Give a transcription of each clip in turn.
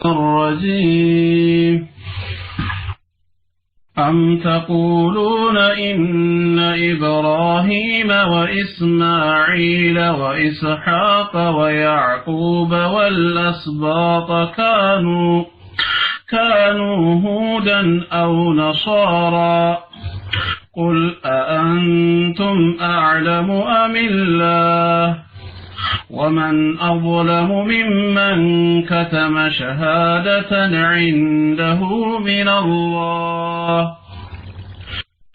الرجيم أم تقولون إن إبراهيم وإسماعيل وإسحاق ويعقوب والأسباط كانوا هودا أو نصارى قل أأنتم أعلم أم الله ومن أظلم ممن كتم شهادة عنده من الله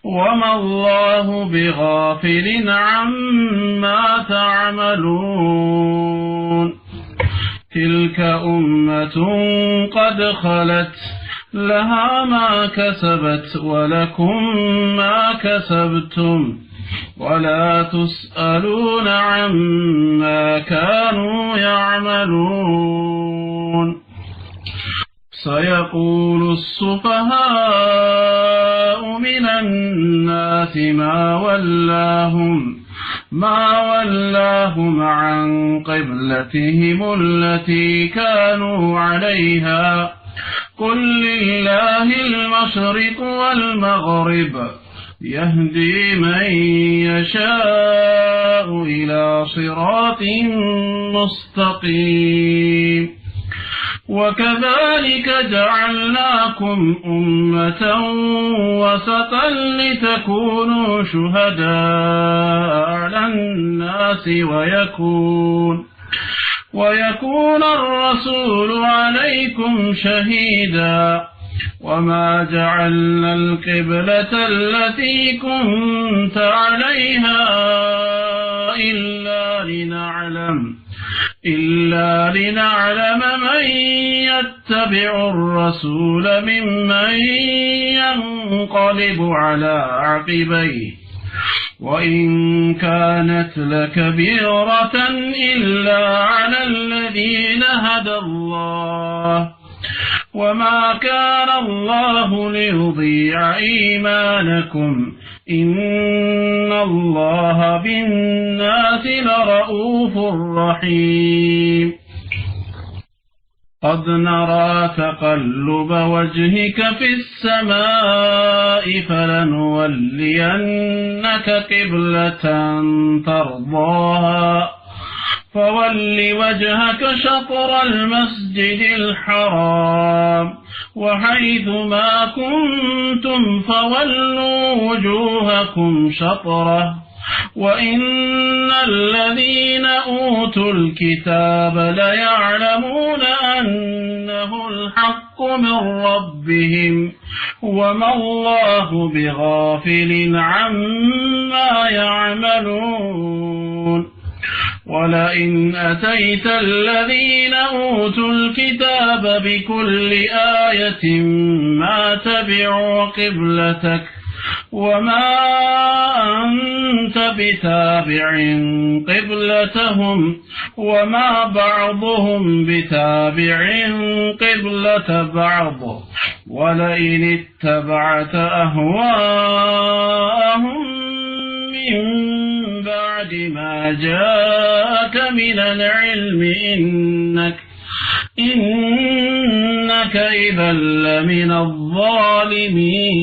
وما الله بغافل عما تعملون تلك أمة قد خلت لها ما كسبت ولكم ما كسبتم ولا تسألون عما كانوا يعملون سيقول السفهاء من الناس ما ولاهم عن قبلتهم التي كانوا عليها قل لله المشرق والمغرب يهدي من يشاء إلى صراط مستقيم وكذلك جعلناكم أمة وسطا لتكونوا شهداء على الناس ويكون الرسول عليكم شهيدا وما جعلنا القبلة التي كنت عليها إلا لنعلم من يتبع الرسول ممن ينقلب على عقبيه وإن كانت لكبيرة إلا على الذين هدى الله وما كان الله ليضيع إيمانكم إن الله بالناس لرؤوف رحيم قد نرى تقلب وجهك في السماء فلنولينك قبلة ترضاها فول وجهك شطر المسجد الحرام وحيث ما كنتم فولوا وجوهكم شطره وإن الذين أوتوا الكتاب ليعلمون أنه الحق من ربهم وما الله بغافل عما يعملون ولئن أتيت الذين أوتوا الكتاب بكل آية ما تبعوا قبلتك وما أنت بتابع قبلتهم وما بعضهم بتابع قبلة بعض ولئن اتبعت أهواءهم من بعد ما جاءك من العلم إنك إذا لمن الظالمين.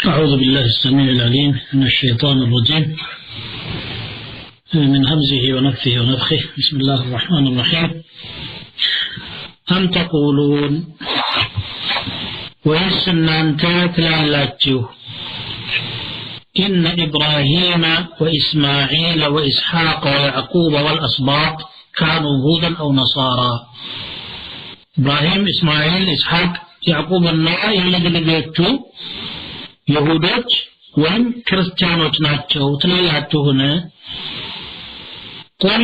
أعوذ بالله السميع العليم من الشيطان الرجيم من همزه ونفثه ونفخه. بسم الله الرحمن الرحيم. أم تقولون ويسنا أنت تلالاتشو إن إبراهيم وإسماعيل وإسحاق ويعقوب والأسباط كانوا هودا أو نصارى. إبراهيم إسماعيل إسحاق يعقوب النوع يلدلقيتو يهودوች ወይም ክርስቲያኖች ናቸው ትላላችሁ ሆነ قل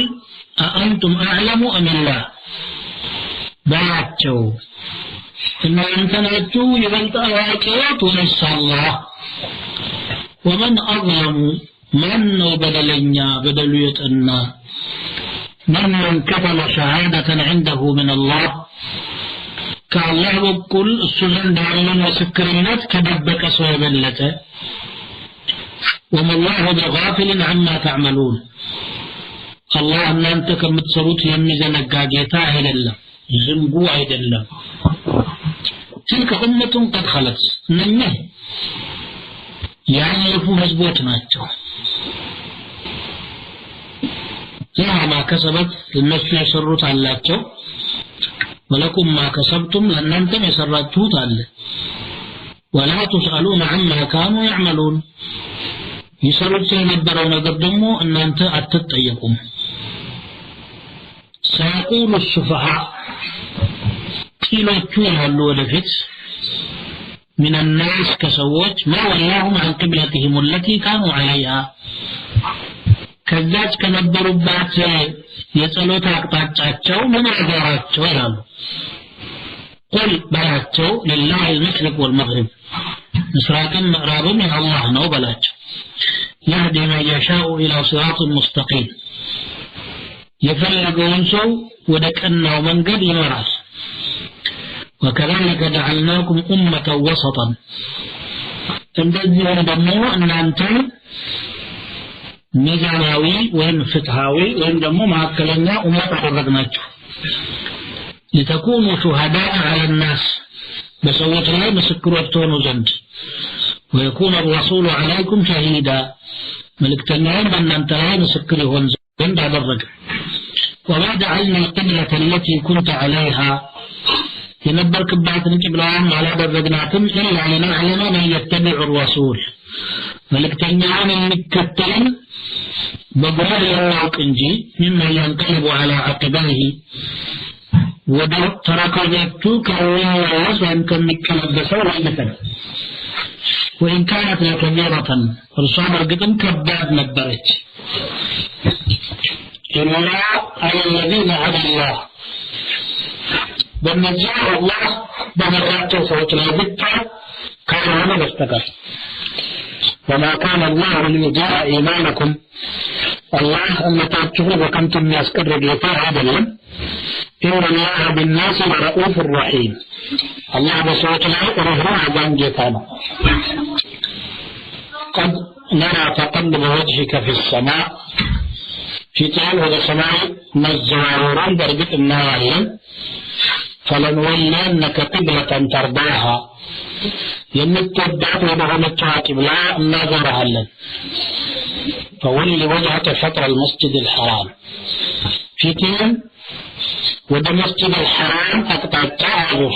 أأنتم أعلم أم الله ባቸው እናንተ ናችሁ ይበልጥ አዋቂዎች ወይስ አላህ ومن أظلم من بدلنيا بدل يطنا من كتم شهادة عنده من الله كالله بكل السنن دارون وسكرينات كدبك አላህ እናንተ ከምትሰሩት የሚዘነጋ ጌታ አይደለም ዝንጉ አይደለም تلك أمة قد خلت እነኚህ ያለፉ ህዝቦች ናቸው لما كسبت النفس يسرت አላቸው ولكم ما كسبتم لأنتم يسرتوت አለ ولا تسألون عما كانوا يعملون يسرت የነበረው ነገር ደግሞ እናንተ አትጠየቁም سيقول السفهاء كيلوቹ ያሉ ወደፊት من الناس كسوت ما ولاهم عن قبلتهم التي كانوا عليها ከዛች ከነበሩባት የጸሎት አቅጣጫቸው ለማጋራቸው ይላሉ قل በላቸው لله المشرق والمغرب ምስራቅም ምዕራብም የአላህ ነው በላቸው يهدي من يشاء إلى صراط مستقيم የፈለገውን ሰው ወደ ቀናው መንገድ ይመራል وكذلك جعلناكم أمة وسطا እንደዚህ ደግሞ እናንተ ሚዛናዊ ወይም ፍትሃዊ ወይም ደግሞ ማዕከለኛ ኡመት አደረግናችሁ لتكونوا شهداء على الناس በሰዎች ላይ ምስክሮች ትሆኑ ዘንድ ويكون الرسول عليكم شهيدا መልእክተኛውም በእናንተ ላይ ምስክር ይሆን ዘንድ አደረገ وما جعلنا القبلة التي كنت عليها የነበርክባትን ቂብላን አላደረግናትም إلا لنعلم من يتبع الرسول መልእክተኛውን የሚከተል በግራ ያውቅ እንጂ ممن ينقلب على عقبيه ወደ ተረከዞቹ ከሚመለስ ወይም ከሚከለበሰው ለይተን وإن كانت لكبيرة እርሷ በእርግጥም ከባድ ነበረች إلا على الذين هدى الله በእነዚያ አላህ በመራቸው ሰዎች ላይ ብቻ ካልሆነ በስተቀር وما كان الله ليضيع إيمانكم الله أمتاته وكنتم يسكر ጌታ አይደለም إن الله بالناس لرؤوف رحيم الله በሰዎች ላይ ርኅሩህ አዛኝ ጌታ ነው قد نرى تقلب وجهك في السماء ፊትህን ወደ ሰማይ መዘዋወሩን በእርግጥ እናያለን فلنولينك قبلة ترضاها የምትወዳት ወደሆነችው ቂብላ እናዞርሃለን فولي وجهك شطر المسجد الحرام ፊትህን ወደ መስጂድ الحرام አቅጣጫ አዙር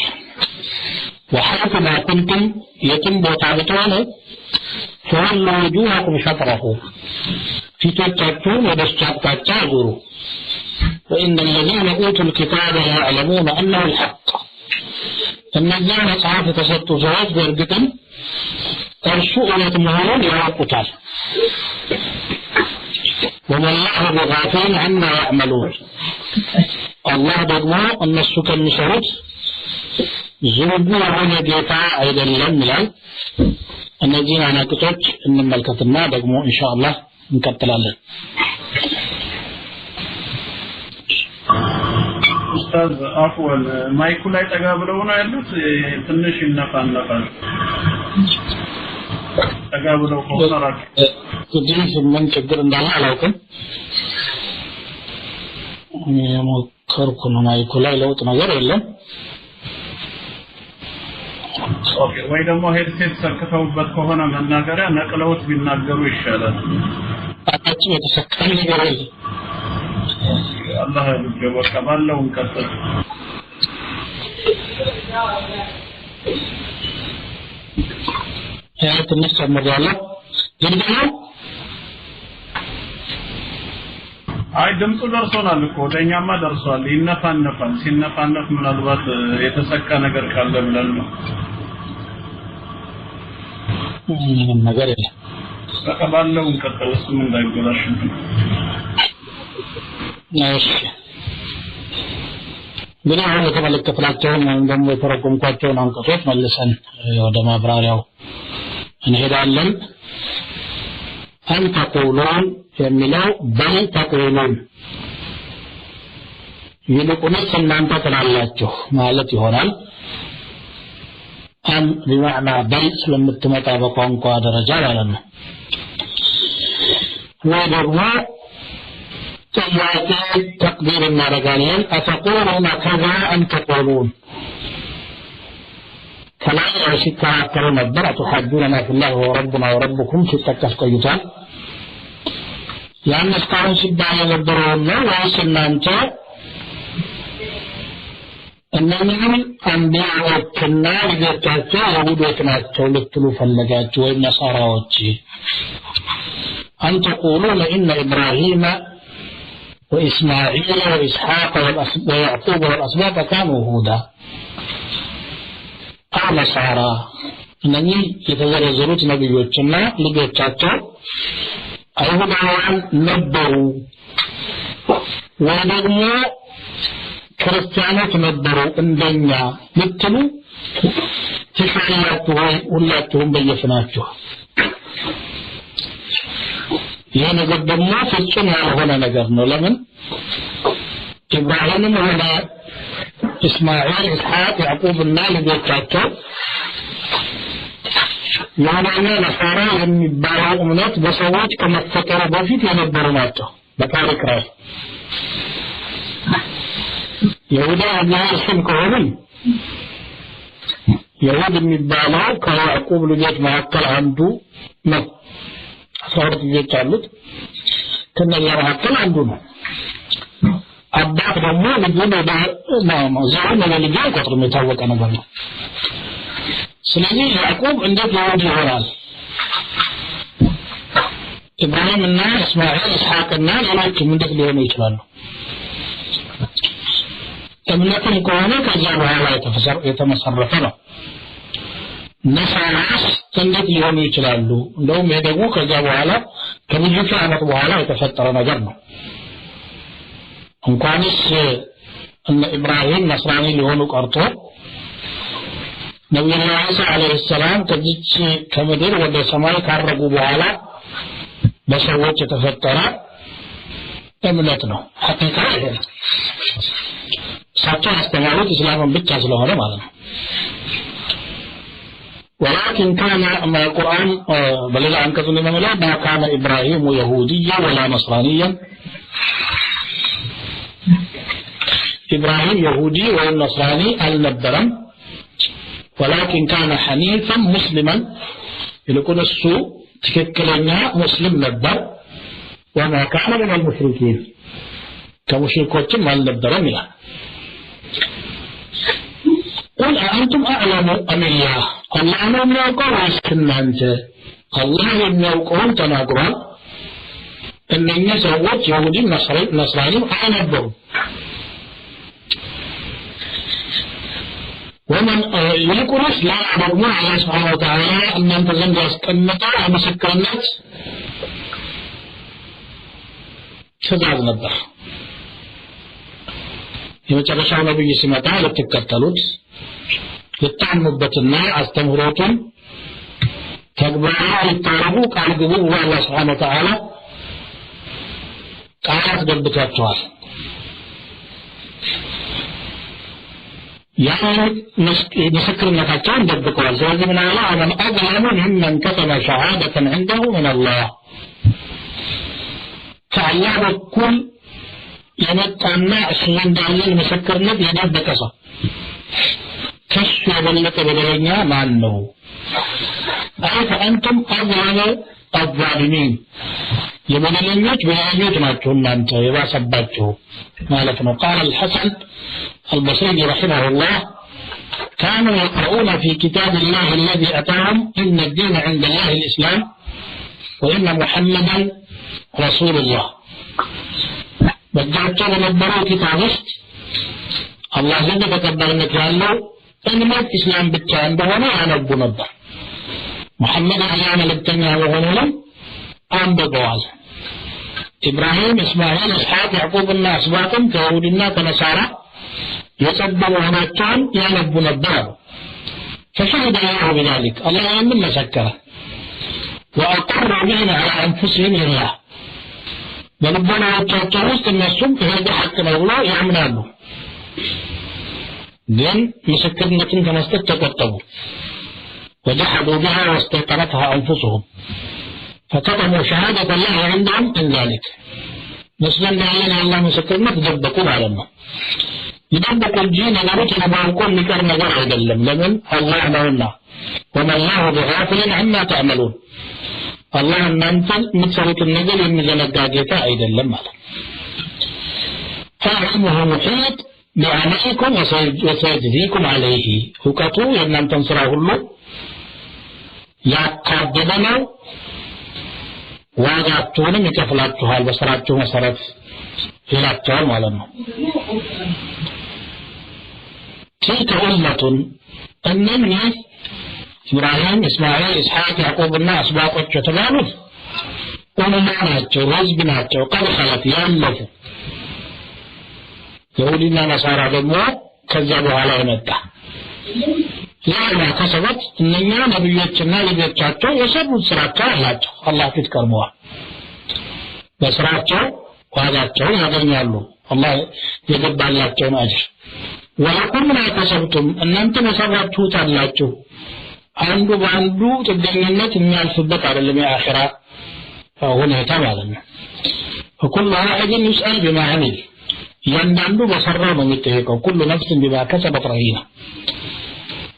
وحيث ما كنتم የትም ቦታ ብትሆኑ فولوا وجوهكم شطره ፊቶቻችሁን ወደ እሱ አቅጣጫ አዙሩ وإن الذين أوتوا الكتاب يعلمون أنه الحق እነዚያ መጽሐፍ የተሰጡ ሰዎች በእርግጥም እርሱ እውነት መሆኑን ያውቁታል وما الله بغافل عما يعملون الله ደግሞ እነሱ ከሚሰሩት ዝንጉ የሆነ ጌታ አይደለም ይላል እነዚህን አናቅጾች እንመልከትና ደግሞ ኢንሻአላህ እንቀጥላለን ኡስታዝ አፍወል ማይኩ ላይ ጠጋ ብለው ነው ያሉት ትንሽ ይነፋነፋል ጠጋ ብለው ቆራራክ ትንሽ ምን ችግር እንዳለ አላውቅም የሞከርኩ ነው ማይኩ ላይ ለውጥ ነገር የለም ኦኬ ወይ ደግሞ ሄድሴት ሰክተውበት ከሆነ መናገሪያ ነቅለውት ቢናገሩ ይሻላል አጣጭ የተሰካኝ ነገር የለም الله يجزاك كمالله ونكسر يا الناس المرجله جنبنا አይ ድምፁ ደርሶናል እኮ ወደኛማ ደርሷል ይነፋነፋል ሲነፋነፍ ምናልባት የተሰካ ነገር ካለ ብለን ነው ነገር የለም ተቀባለው እንቀጥል እሱም እንዳይጎዳሽ እሺ ግን አሁን የተመለከትናቸውን ወይም ደግሞ የተረጎምኳቸውን አንቀጾች መልሰን ወደ ማብራሪያው እንሄዳለን أن تقولون የሚለው በል ተቁሉን ይልቁንስ እናንተ ትላላችሁ ማለት ይሆናል أن بمعنى بل ስለምትመጣ በቋንቋ ደረጃ ማለት ነው ወይ ደግሞ ጥያቄ ተቅዲር እናደርጋለን أتقولون كذا أم تقولون كلام ሲከራከሩ ነበር أتحدثنا في الله وربنا وربكم ሲጠቀስ ቆይቷል ያን እስካሁን ሲባል የነበረውና ወይስ እናንተ እነኚህም አንቢያዎችና ልጆቻቸው ይሁዶች ናቸው ልትሉ ፈለጋችሁ ወይም ነሳራዎች أن تقولون إن إبراهيم وإسماعيل وإسحاق ويعقوب والأسباط كانوا هودا أو نصارى أنني يتزرزرون نبيوتنا لجوتاتو أيهودان ነበሩ ወደሞ ክርስቲያኖች ነበሩ እንደኛ ልትሉ ትሻላችሁ ወይ ሁላችሁም በየፍናችሁ ይሄ ነገር ደግሞ ፍጹም ያልሆነ ነገር ነው ለምን ኢብራሂምም ሆነ እስማኤል ኢስሐቅ ያዕቆብና ልጆቻቸው ያማና ነሳራ የሚባለው እምነት በሰዎች ከመፈጠሩ በፊት የነበሩ ናቸው በታሪክ ላይ ይሁዳ አላህን ከሆነ ይሁዳ የሚባለው ከያዕቆብ ልጆች መካከል አንዱ ነው አስራት ልጆች አሉት ከነኛ መካከል አንዱ ነው አባት ደግሞ ልጁን ወደ ዛሬ ለልጁ ቆጥሮ የታወቀ ነገር ነው ስለዚህ ያዕቆብ እንዴት ይሁዳ ይሆናል ኢብራሂም እና እስማኤል ኢስሐቅ እና ሌሎችም እንዴት ሊሆኑ ይችላሉ እምነቱም ከሆነ ከዛ በኋላ የተመሰረተ ነው ነሳራስ እንዴት ሊሆኑ ይችላሉ እንደውም ይሄ ደግሞ ከዛ በኋላ ከብዙ ዓመት በኋላ የተፈጠረ ነገር ነው እንኳንስ እነ ኢብራሂም ነስራኒ ሊሆኑ ቀርቶ ነብዩ ኢሳ አለይሂ ሰላም ከዚች ከምድር ወደ ሰማይ ካረጉ በኋላ በሰዎች የተፈጠረ እምነት ነው ሐቂቃ ይሄ ሳቸው አስተማሩት እስላምን ብቻ ስለሆነ ማለት ነው ولكن كان ما القرآن بل عن كذا ما كان إبراهيم يهوديا ولا نصرانيا إبراهيم يهودي ولا نصراني النبرم ولكن كان حنيفا مسلما يكون السوء تككلنا مسلم نبر وما كان من المشركين كمشركوت ما النبرم لا قل أنتم أعلم أم الله الله من يقول أسكن أنت الله من يقول تناقضا أن يسوت يهودي نصراني أعنبهم ومن يقول لا أعلم الله سبحانه وتعالى أن أنت زنج أسكنك أمسك الناس تزعز نبه የመጨረሻው ነብይ ሲመጣ ለተከተሉት ለታመኑበትና አስተምሮቱን ተግባራዊ ታረጉ ቃል ግቡ አላህ Subhanahu Wa Ta'ala ቃል ገብቷቸዋል ያን ምስክርነታቸውን ደብቀዋል ስለዚህ ምን አለ አመን አግላሙ من كتب شهادة عنده من الله فالله بكل የመጣና እሱን እንዳለ ምስክርነት የደበቀ ሰው ከሱ የበለጠ በደለኛ ማን ነው አይ አንተም አዛለ አዛሊሚን የበደለኞች በያዩት ናቸው እናንተ የባሰባቸው ማለት ነው قال الحسن البصري رحمه الله كانوا يقرؤون في كتاب الله الذي أتاهم إن الدين عند الله الإسلام وإن محمدا رسول الله በእጃቸው በነበረው ኪታብ ውስጥ አላህ ዘንድ ተቀባይነት ያለው እምነት እስላም ብቻ እንደሆነ ያነቡ ነበር ሙሐመድ አላህ መልእክተኛ መሆኑን አንብበዋል ኢብራሂም እስማኤል ኢስሐቅ ያዕቆብና አስባጥም ከይሁድና ከነሳራ የጸዱ መሆናቸውን ያነቡ ነበር فشهد الله بذلك الله يمن مسكر وأقر به على أنفسهم لله በልቦናቸው ውስጥ እነሱም ይሄ ሐቅ ነው ብለው ያምናሉ ግን ምስክርነትን ከመስጠት ተቆጠቡ وجحدوا بها واستيقنتها أنفسهم فكتموا شهادة الله عندهم من ذلك መስለን ያለን አላህ ምስክርነት ደበቁ ማለት ነው ይደበቁ እንጂ ነገሩ ተባርኮ የሚቀር ነገር አይደለም ለምን አላህ ነውና ወመላሁ ቢጋፊልን ዐማ ተዕመሉን አላህ እናንተን የምትሰሩትን ነገር የሚዘነጋ ጌታ አይደለም ማለት فعلمه محيط بعملكم وسيجزيكم عليه እውቀቱ የእናንተን ስራ ሁሉ ያካበደ ነው ዋጋችሁንም ይከፍላችኋል በስራችሁ መሰረት ይላችኋል ማለት ነው تلك أمة أنني إبراهيم إسماعيل إسحاق يعقوب الناس أسباطك يتبعون ومعناتهم رزقناتهم قد خلت يألفوا يهودنا نصارى دموا كذبوا على مكة لا كسبت إننا نبيتنا لبيتاتهم يسبوا سراكا أهلاتهم الله تذكرموا بسراكا وهذاتهم هذا يالله الله يجب عليكم أجر ولكم ما كسبتم أن أنتم سببتوا تلاته عنده بعنده تدينينات من الفضة على اللي آخرة فهنا يتابعنا وكل واحد يسأل بما عمل يندعو بصرا ومتهيك وكل نفس بما كسبت رهينة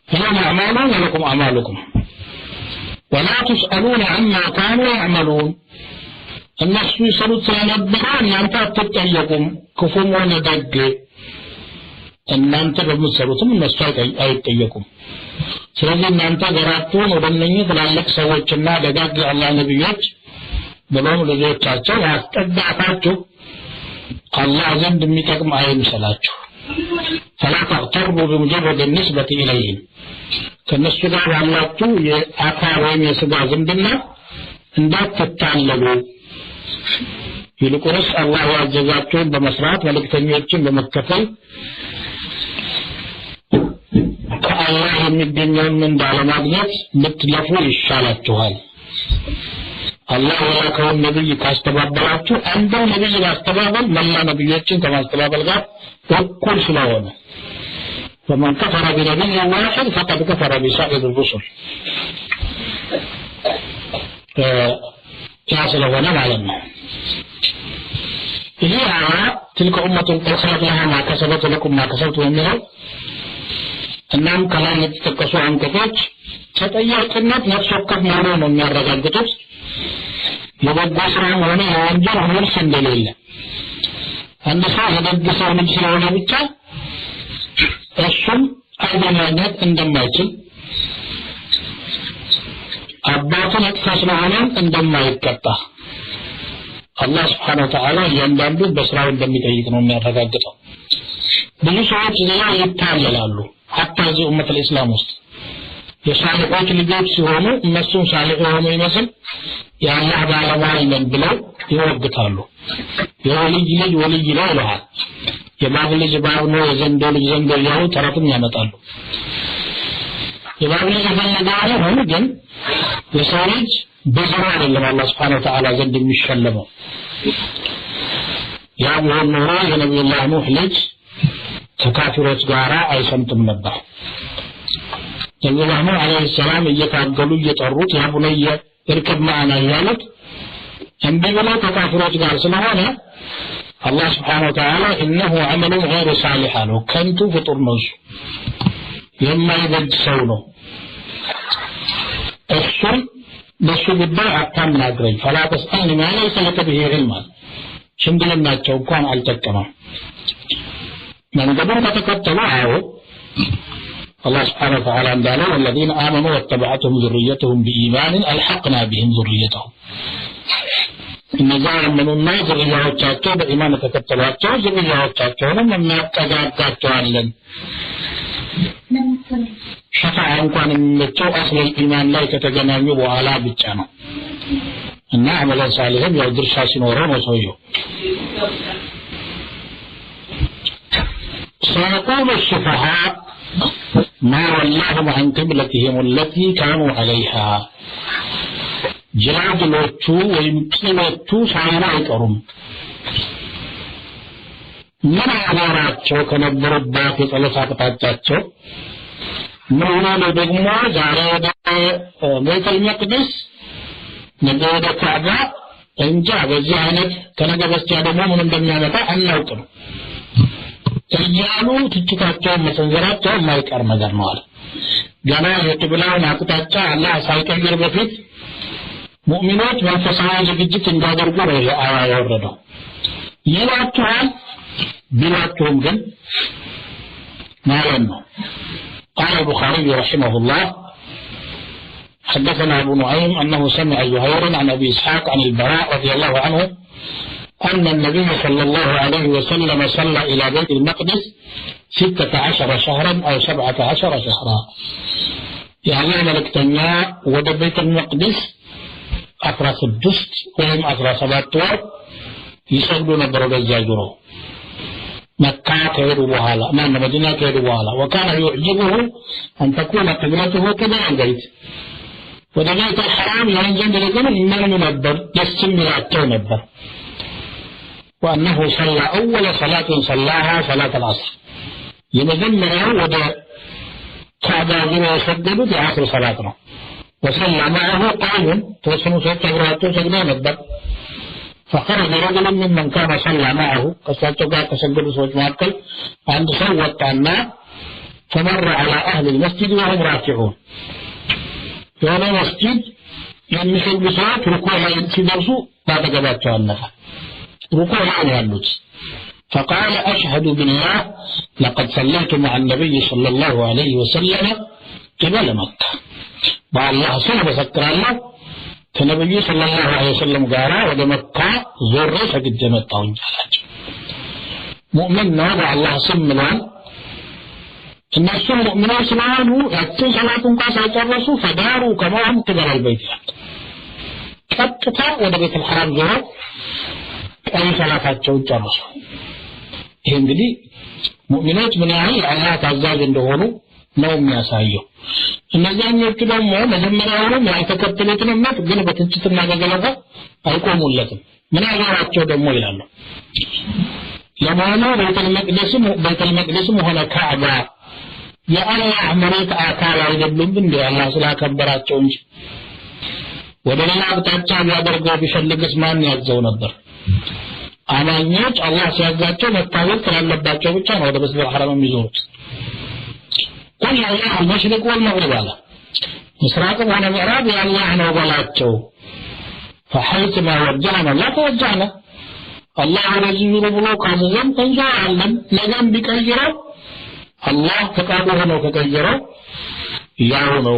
فلهم أعمالهم ولكم أعمالكم ولا تسألون عما كانوا يعملون الناس يسألوا سينبرون أن تتيكم كفوم وندق እናንተ በመሰሩትም እነሱ አይጠየቁም ስለዚህ እናንተ ገራችሁን ወደነኝ ትላልቅ ሰዎችና ደጋግ አላህ ነብዮች በመሆኑ ልጆቻቸው ያስጠጋታችሁ አላህ ዘንድ የሚጠቅም አይምሰላችሁ فلا تغتروا بمجرد النسبة إليهم ከነሱ ጋር ያላችሁ የአካል ወይም የሥጋ ዝምድና እንዳትታለሉ ይልቁንስ አላህ ያዘዛችሁን በመስራት መልእክተኞችን በመከተል ከአላህ የሚገኘውን ምንዳለ ማግኘት ምትለፉ ይሻላችኋል አላህ የላከውን ነብይ ካስተባበላችሁ አንድም ነብይ ማስተባበል መላ ነብዮችን ከማስተባበል ጋር እኩል ስለሆነ فمن كفر بنبي واحد فقد كفر بسائر الرسل يصل هنا معلومة هي تلك أمة قد خلت لها ما كسبت لكم ما كسبتم منها እናም ከላይ የተጠቀሱ አንቀጾች ተጠያቂነት ነፍስ ወከፍ መሆኑን ነው የሚያረጋግጡት የበጎ ስራ ሆነ የወንጀል መልስ እንደሌለ አንድ ሰው የደግ ሰው ልጅ ስለሆነ ብቻ እሱም አለማግኘት እንደማይችል አባቱን አጥፋ ስለሆነ እንደማይቀጣ አላህ Subhanahu Wa Ta'ala እያንዳንዱ በስራው እንደሚጠይቅ ነው የሚያረጋግጠው ብዙ ሰዎች ሌላ ይታለላሉ حتى زي أمة الإسلام وسط የሳሊሖች ልጆች ሲሆኑ እነሱም ሳሊሕ ሆኖ ይመስል ያላህ ባለሟልነን ብለው ይወግታሉ የወልይ ልጅ ወልይ ነው ይላል የባብ ልጅ ባብ ነው የዘንዶ ልጅ ዘንዶ ያው ተረቱን ያመጣሉ የባብ ልጅ ፈለጋሪ ሆኖ ግን የሰው ልጅ በዘራ አይደለም አላህ Subhanahu Wa Ta'ala ዘንድ የሚሸለመው ያ ነው የነብዩላህ ኑህ ልጅ ከካፊሮች ጋር አይሰምጥም ነበር ነብዩላህ ኑህ አለይሂ ሰላም እየታገሉ እየጠሩት ያ ቡነየ እርክብ ማዕና ያሉት እንቢ ብለው ከካፊሮች ጋር ስለሆነ አላህ Subhanahu Wa Ta'ala إنه عمل غير صالح ነው ከንቱ ፍጡር ነው የማይበጅ ሰው ነው እሱም በሱ ጉዳይ አታናግረኝ فلا تسألني ما ليس لك به علم ሽምግልናቸው እንኳን አልጠቀመም መንገዱን ከተከተሉ አዎ الله سبحانه وتعالى قال والذين آمنوا واتبعتهم ذريتهم بإيمان ألحقنا بهم ذريتهم إن زعموا الناس ذرياتهم بإيمان تكتلاتهم ذرياتهم مما تجاكتوا علن شفاعهم كان من أصل الإيمان لا يتجنبوا على بيتنا إن عملا صالحا يقدر شاسين ورون وصويه سيقول السفهاء ما ولاهم عن قبلتهم التي كانوا عليها جادلوቹ ወይም ቂሎቹ ሳይቀሩም ምን አማራቸው ከነበሩባት የጸሎት አቅጣጫቸው ነው ደግሞ ዛሬ ወደ ቤተል መቅደስ ነገ ወደ ካዕባ እንጃ በዚህ አይነት ከነገ በስቲያ ደግሞ ምን እንደሚያመጣ አናውቅም እያሉ ትችታቸውን መሰንዘራቸው የማይቀር ነገር ነው አለ ገና የቅብላውን አቅጣጫ አላህ ሳይቀይር በፊት ሙእሚኖች መንፈሳዊ ዝግጅት እንዲያደርጉ ነው አያ ያወረደው ይላችኋል ቢላችሁም ግን ማለት ነው قال البخاري رحمه الله حدثنا أبو نعيم أنه سمع زهير عن أبي إسحاق عن البراء رضي الله عنه أن النبي صلى الله عليه وسلم صلى إلى بيت المقدس 16 شهرا أو 17 شهرا يعني ملكتنا ود بيت المقدس 16 وهم 17 وقت يسجدون برد الزاجرو مكة كيدوا بوهالا ما مدينة كيدوا بوهالا وكان يعجبه أن تكون قبلته كذا البيت ودبيت الحرام ينزل لكم إنه منبر يستمر التو نبر وأنه صلى أول صلاة صلاها صلاة العصر ينزل ودا كعبة جنة يسدد في آخر صلاتنا وصلى معه قوم توسموا سوى سجدوا نبر فخرج رجل ممن كان صلى معه قصته قال تسجد صوت معقل عند صوت عنا فمر على أهل المسجد وهم راكعون وانا مسجد يمثل بصلاة ركوع ينسدرسوا بعد قبات شوانها ركوع عنها اللوت فقال أشهد بالله لقد صليت مع النبي صلى الله عليه وسلم قبل مكة بعد الله صلى سكر الله كنبي صلى الله عليه وسلم قال وده مكة زر سجد جمعته ونجالات مؤمن نوضع الله سمنا الناس المؤمنين سمعانه يأتي صلاة قاسة يترسوا فداروا كما هم قبل البيت كتتا وده بيت الحرام زر أي صلاة يترسوا ይሄን እንግዲህ ሙእሚኖች ምን ያህል አላህ ታዛዥ እንደሆኑ ነው የሚያሳየው እነዛኞቹ ደግሞ መጀመሪያውንም ያልተከተሉትን እምነት ግን በትችትና በገለጻ አይቆሙለትም ምን አገራቸው ደግሞ ይላሉ ለማኑ ቤተል መቅደስም ሆነ ካዕባ የአላህ መሬት አካል አይደሉም እንዴ አላህ ስላከበራቸው እንጂ ወደ ሌላ አቅጣጫ ሊያደርገው ቢፈልግስ ማን ያዘው ነበር አማኞች አላህ ሲያዛቸው መታወቅ ስላለባቸው ብቻ ነው ወደ መስጊድ ሐራም የሚዞሩት قل يا الله المشرق والمغرب على مسراق وانا معراب يا الله انا وبلاته فحيث ما وجهنا لا توجهنا الله رجل بلوك عزيزا تنجا علم نجم بكيرا الله فقاده وكيرا يعونه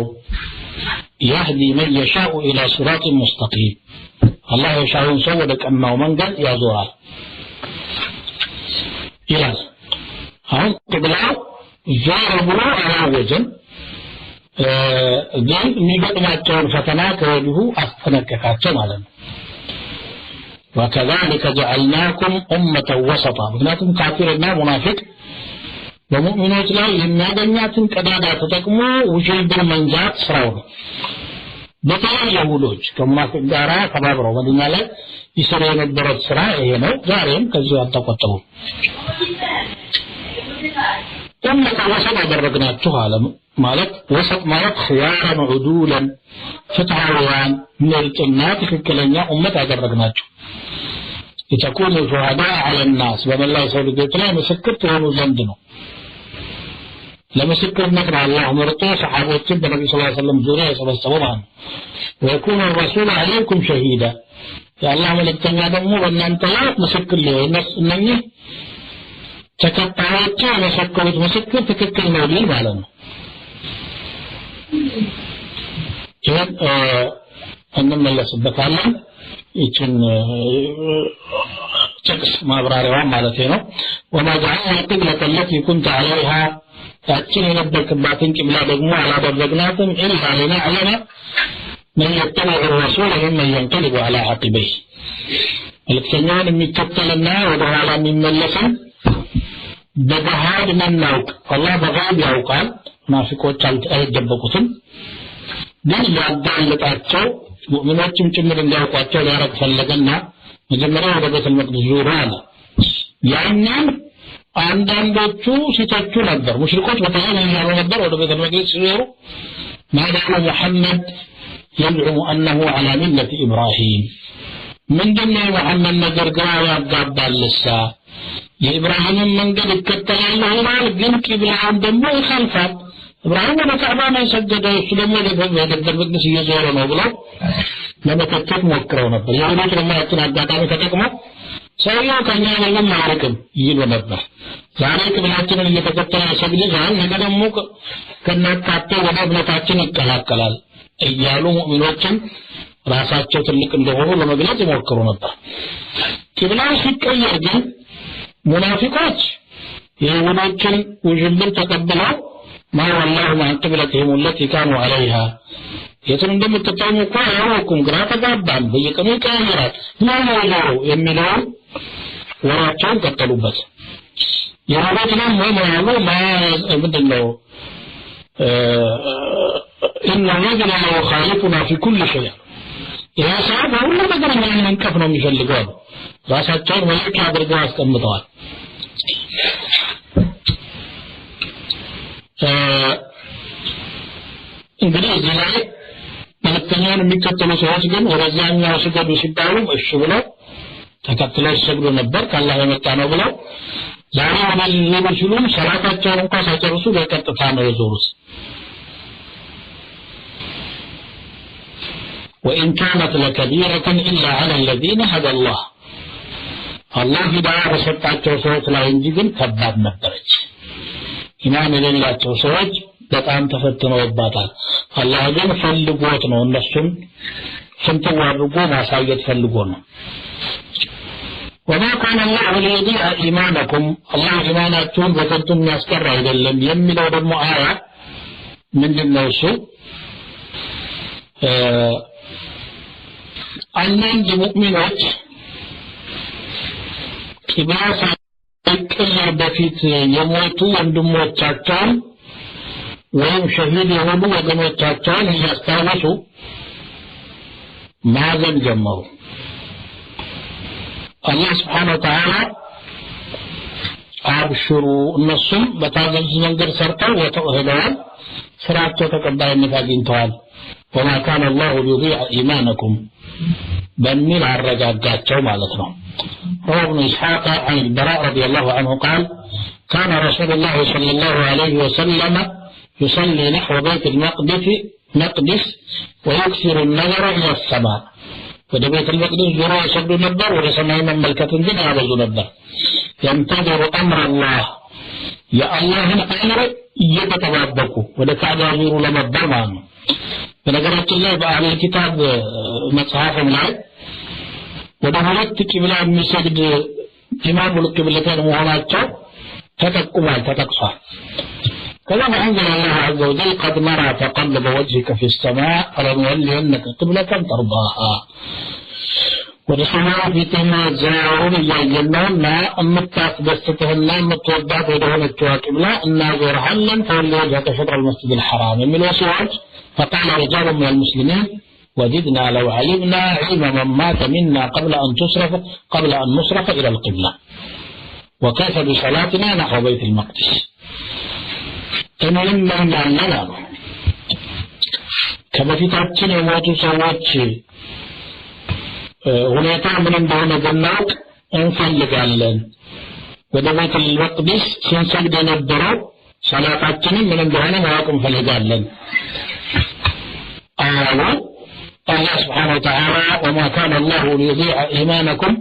يهدي من يشاء الى صراط مستقيم الله يشاء يسودك انه من قال يا زوال الى هاي قبلها ጀርብሮ አላወጀም ግን የሚገጥማቸውን ፈተና ከወዲሁ አስጠነቀቃቸው ማለት ነው وكذلك جعلناكم أمة وسطا ምክንያቱም ካፊርና ሙናፊቅ በሙእሚኖች ላይ የሚያገኛትን ቀዳዳ ተጠቅሞ ውሸትን መንዛት ስራው ነው በተለይ ይሁዶች ከሙናፊቅ ጋራ ተባብረው መዲና ላይ ይሰሩ የነበረው ስራ ይሄ ነው ዛሬም ከዚህ አጣቆጠቡ أمة وسط أدرجناته على مالك وسط مالك خيارا عدولا فتحوان من الجنات في الكلانية أمة أدرجناته لتكونوا شهداء على الناس ومن الله يسأل الدكتور مسكرت وهو زندنه لما سكر نقرأ الله مرطوع صحابة السبب النبي صلى الله عليه وسلم زوريه صلى الله عليه وسلم ويكون الرسول عليكم شهيدا يا الله ملك تنادى مو أن أنت لا مسكر له الناس إنني ተከታዮቹ የመሰከሩት ምስክር ትክክል ነው ቢል ማለት ነው ይሄን እንመለስበታለን ይችን ጥቅስ ማብራሪያዋን ማለት ነው وما جعلنا القبلة التي كنت عليها ታችን የነበርክባትን ቂብላ ደግሞ አላደረግናትም إلا لنعلم من يتبع الرسول ممن ينقلب على عقبيه መልእክተኛውን የሚከተልና ወደ ኋላ የሚመለሰን በባህር መናውቅ አላህ በጋብ ያውቃል ሙናፊቆች አይደበቁትም ግን ያጋለጣቸው ሙእሚኖችም ጭምር እንዲያውቋቸው ሊያረግ ፈለገና መጀመሪያ ወደ ቤተ መቅደስ ዙሩ አለ ያንን አንዳንዶቹ ሲተቹ ነበር ሙሽሪኮች በተለይ ያሉ ነበር ወደ ቤተ መቅደስ ሲዞሩ ማዳሙ ሙሐመድ يدعو أنه على ملة إبراهيم ምንድነው መሐመድ ነገር ግራ ያጋባልሳ የኢብራሂምን መንገድ ይከተላል ይላል ግን ቂብላውን ደግሞ ይخالፋል ኢብራሂም ለካዕባ ነው የሰገደው እሱ ደግሞ ለቤተ መቅደስ እየዞረ ነው ብለው ለመከተል ሞክረው ነበር የሁለት ለማያችን አጋጣሚ ተጠቅመው ሰውየው ከኛ ምንም አያርቅም ይሉ ነበር ዛሬ ቂብላችንን እየተከተለ ሰግደናል ነገ ደግሞ ከናካቴው ወደ እምነታችን ይቀላቀላል እያሉ ሙእሚኖችን ራሳቸው ትልቅ እንደሆኑ ለመግለጽ ይሞክሩ ነበር ቂብላው ሲቀየር ግን ሙናፊቆች የወላችን ውጅብን ተቀበለው ما والله ما قبلتهم التي كانوا عليها የቱን እንደምትጣሙ እኮ አያውቁም ግራ ተጋባን በየቀኑ ይቀያየራል ማን ነው የሚለው ወራቸውን ቀጠሉበት የራባትና ማማሉ ምንድነው إن الرجل يخالفنا في كل شيء يا صاحب ሁሉ ነገር ምን መንቀፍ ነው የሚፈልገው ራሳቸውን ወልቅ አድርገው አስቀምጠዋል እንግዲህ እዚህ ላይ መልእክተኛውን የሚከተሉ ሰዎች ግን ወደዛኛው ስገዱ ሲባሉ እሺ ብለው ተከትለው ሰግዱ ነበር ከአላህ የመጣ ነው ብለው ዛሬ ወደ ሲሉም ሰላታቸውን እንኳን ሳይጨርሱ በቀጥታ ነው የዞሩት وإن كانت لكبيرة إلا على الذين هدى الله الله هداية በሰጣቸው ሰዎች ላይ እንጂ ግን ከባድ ነበረች ኢማን የሌላቸው ሰዎች በጣም ተፈትነውባታል አላህ ግን ፈልጎት ነው እነሱን ፍንተው አድርጎ ማሳየት ፈልጎ ነው وما كان الله ليضيع إيمانكم الله إيمانكم በከንቱም ያስቀር አይደለም የሚለው ደግሞ አያ ምንድነው እሱ አንዳንድ ሙእሚኖች ቂብላ ከቀየር በፊት የሞቱ ወንድሞቻቸውን ወይም ሸሂድ የሆኑ ወገኖቻቸውን እያስታወሱ ማዘን ጀመሩ አላህ Subhanahu Wa Ta'ala አብሽሩ እነሱም በታዘዙ መንገድ ሰርተው ወተወህደዋል ስራቸው ተቀባይነት አግኝተዋል وما كان الله ليضيع إيمانكم በሚል አረጋጋቸው ማለት ነው روى ابن إسحاق عن البراء رضي الله عنه قال كان رسول الله صلى الله عليه وسلم يصلي نحو بيت المقدس ويكثر النظر إلى السماء وده بيت المقدس جرى يسد النبر ولسماء مملكة جدا عبز النبر ينتظر أمر الله يا الله الأمر يتطبقوا وده كعب يزور لما الضرمان بنقرأت الله بأهل الكتاب مصحافهم العيد ወደ ሁለት ቂብላ የሚሰግድ ኢማሙ ለቂብለታን መሆናቸው ተጠቅሷል كما أنزل الله عز وجل قد نرى تقلب وجهك في السماء فلنولينك قبلة ترضاها ودخلنا في تهمة الزائرون يجنون أمتاك بستهلنا متوضعت ودهونة قبلة أنها زرحلا فولي وجهك شطر المسجد الحرام من الوسواج فقال رجال من المسلمين وجدنا لو علمنا علم من مات منا قبل أن نصرف إلى القبلة وكيف بصلاتنا نحو بيت المقدس إنهم من لنا كما في تابتين يموتوا سوات هناك من دون جنات انفلق علن وده بيت المقدس سنسجد ندروا صلاتنا من دون وراكم فلق علن الله سبحانه وتعالى وما كان الله ليضيع إيمانكم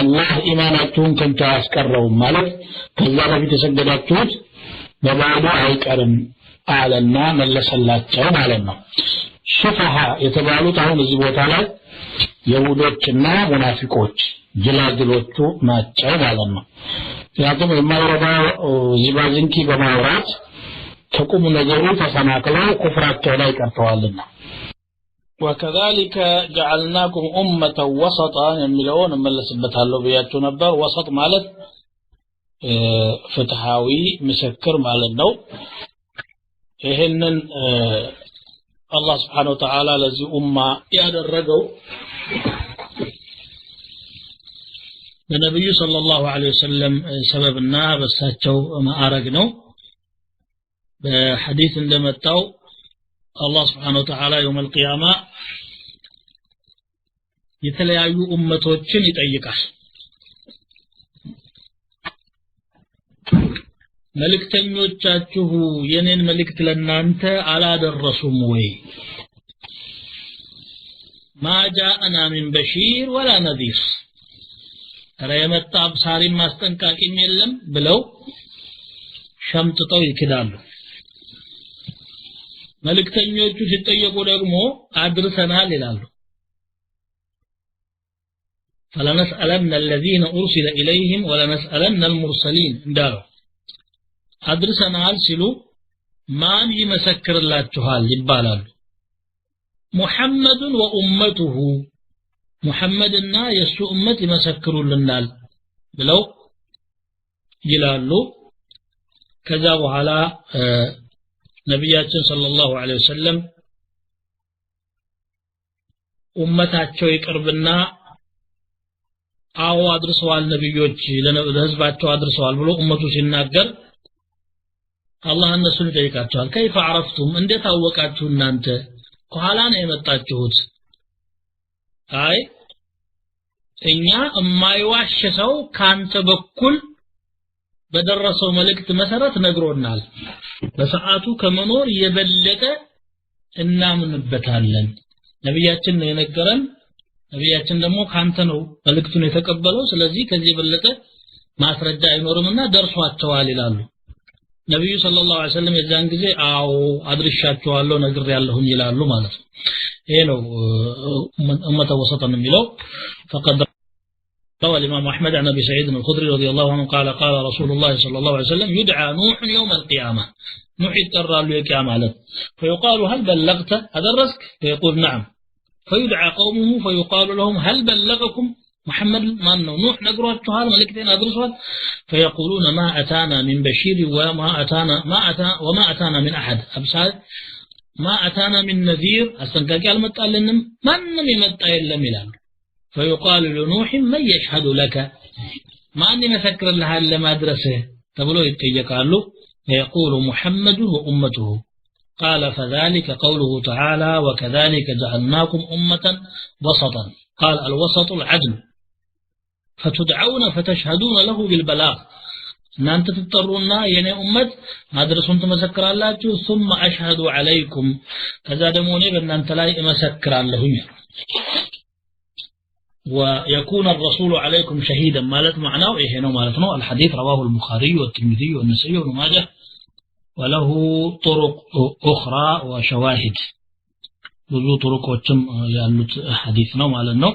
الله إيمانكم كنت أسكرهم مالك كذلك في تسجداتوت ببعض عيكرم أعلنا من لسلاتهم أعلنا شفها يتبعلوا تعالوا نزيبوا تعالى يهودوتنا منافقوت جلادلوتو ما تشعب أعلنا فيعطم إما وربا زبازنكي بمعورات تقوم نجروا فسناكلوا كفرات عليك أرتوالنا وكذلك جعلناكم أمة وسطا يملؤون من لسبتها اللوبيات نبر وسط مالت فتحاوي مسكر مال النوم إهنن الله سبحانه وتعالى الذي أمة يادرقوا النبي صلى الله عليه وسلم سببنا بساتشو ما أرقنوا بحديث لما التو الله سبحانه وتعالى يوم القيامة የተለያዩ ኡመቶችን ይጠይቃል መልእክተኞቻችሁ የኔን መልእክት ለናንተ አላደረሱም ወይ ما جاءنا من بشير ولا نذير ترى የመጣ አብሳሪ ማስጠንቀቂም የለም ብለው ሸምጥጠው ይክዳሉ መልእክተኞቹ ሲጠየቁ ደግሞ አድርሰናል ይላሉ فلنسألن الذين أرسل إليهم ولنسألن المرسلين እንዳለው አድርሰናል ሲሉ ማን ይመሰክርላችኋል ይባላሉ محمد وأمته محمدنا يسوع أمت يمسكرولنال بلو يلالو كذا وعلى نبياتنا صلى الله عليه وسلم أمتاቸው ይቀርብና አው አድርሰዋል ነብዮች ለህዝባቸው አድርሰዋል ብሎ ኡመቱ ሲናገር አላህ እነሱን ይጠይቃቸዋል كيف عرفتم እንዴት አወቃችሁ እናንተ ከኋላ ነው የመጣችሁት አይ እኛ የማይዋሸው ካንተ በኩል በደረሰው መልእክት መሰረት ነግሮናል በሰዓቱ ከመኖር የበለጠ እናምንበታለን ነብያችን ነው የነገረን ነብያችን ደግሞ ካንተ ነው መልእክቱን የተቀበለው ስለዚህ ከዚህ የበለጠ ማስረጃ አይኖርምና ደርሷቸዋል ይላሉ ነብዩ ሰለላሁ ዐለይሂ ወሰለም የዛን ጊዜ አው አድርሻቸዋለሁ ነግሬያለሁኝ ይላሉ ማለት ነው ይሄ ነው ኡመተ ወሰጠን የሚለው فقد روى الإمام أحمد عن أبي سعيد الخدري رضي الله عنه قال قال رسول الله صلى الله عليه وسلم يدعى نوح يوم القيامة نوح يترى له القيامة فيقال هل بلغت هذا الرزق فيقول نعم فيدعى قومه فيقال لهم هل بلغكم محمد ما نوح نقرأتها ملكتين أدرسها فيقولون ما أتانا من بشير وما أتانا من أحد أبسال ما أتانا من نذير أستنكاك المتقال لنم من يمتقى إلا ملال فيقال لنوح من يشهد لك ما أني مفكر لها إلا ما أدرسه تقولوا يقالوا فيقول محمد وأمته قال فذلك قوله تعالى وكذلك جعلناكم أمة وسطا قال الوسط العدل فتدعون فتشهدون له بالبلاغ እናንተ ተጠሩና የኔ ኡመት ማድረሱን ተመሰክራላችሁ ثم اشهد عليكم ከዛ ደግሞ እኔ በእናንተ ላይ እመሰክራለሁኝ ويكون الرسول عليكم شهيدا ማለት معناه ይሄ ነው ማለት ነው الحديث رواه البخاري والترمذي والنسائي وابن ماجه وله طرق اخرى وشواهد ብዙ ጥሩቆችም ያሉት ሐዲስ ነው ማለት ነው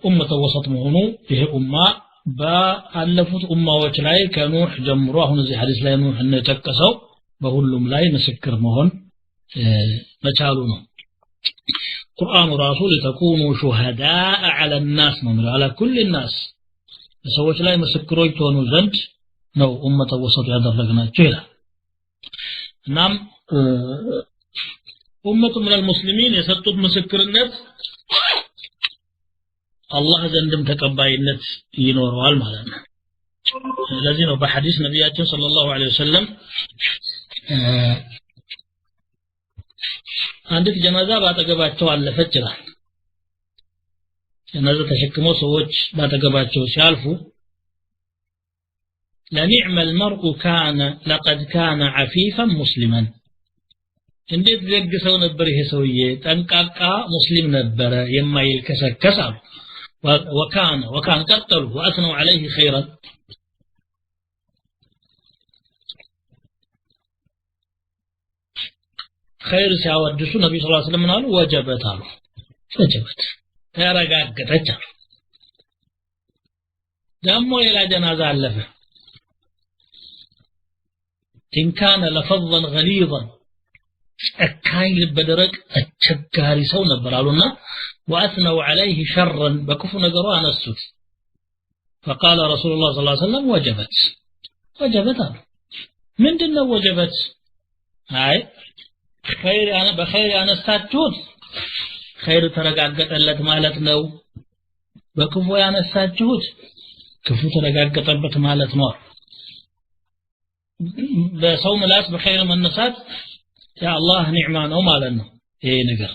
ኡመተ ወሰጥ መሆኑ ይሄ ኡማ ባለፉት ኡማዎች ላይ ከኑህ ጀምሮ አሁን እዚህ ሐዲስ ላይ ኑህ እንደተጠቀሰው በሁሉም ላይ ምስክር መሆን መቻሉ ነው ቁርአኑ ራሱ ለተኩኑ ሹሃዳአ ዐለ الناس ነው على كل الناس ሰዎች ላይ ምስክሮች ሆኑ ዘንድ ነው ኡመተ ወሰጥ ያደረግናቸው ይላል እናም ኡመቱ من المسلمين የሰጡት ምስክርነት አላህ ዘንድም ተቀባይነት ይኖረዋል ማለት ነው ስለዚህ ነው በሐዲስ ነብያችን ሰለላሁ ዐለይሂ ወሰለም አንዲት ጀናዛ ባጠገባቸው አለፈች ይላል ጀናዛ ተሸክመው ሰዎች ባጠገባቸው ሲያልፉ لنعم المرء كان لقد كان عفيفا مسلما እንዴት ደግ ሰው ነበር ይሄ ሰውዬ ጠንቃቃ ሙስሊም ነበረ የማይልከሰከስ አሉ وكان قتلوا واثنوا عليه خيرا خير ሲያወድሱ ነብዩ ሰለላሁ ዐለይሂ ወሰለም አሉ ወጀበት አሉ ወጀበት ተረጋገጠች አሉ ደግሞ ሌላ ጀናዛ አለፈ إن كان لفظا غليظا ጨካኝ ልበደረቅ አስቸጋሪ ሰው ነበር አሉና واثنوا عليه شرا በክፉ ነገሩ አነሱት فقال رسول الله صلى الله عليه وسلم وجبت አሉ ምንድነው ወጀበት አይ خير انا بخير ያነሳችሁት خير ተረጋገጠለት ማለት ነው በክፉ ያነሳችሁት ክፉ ተረጋገጠበት ማለት ነው በሰው ምላስ በخير መነሳት ያ አላህ ኒዕማ ነው ማለት ነው ይሄ ነገር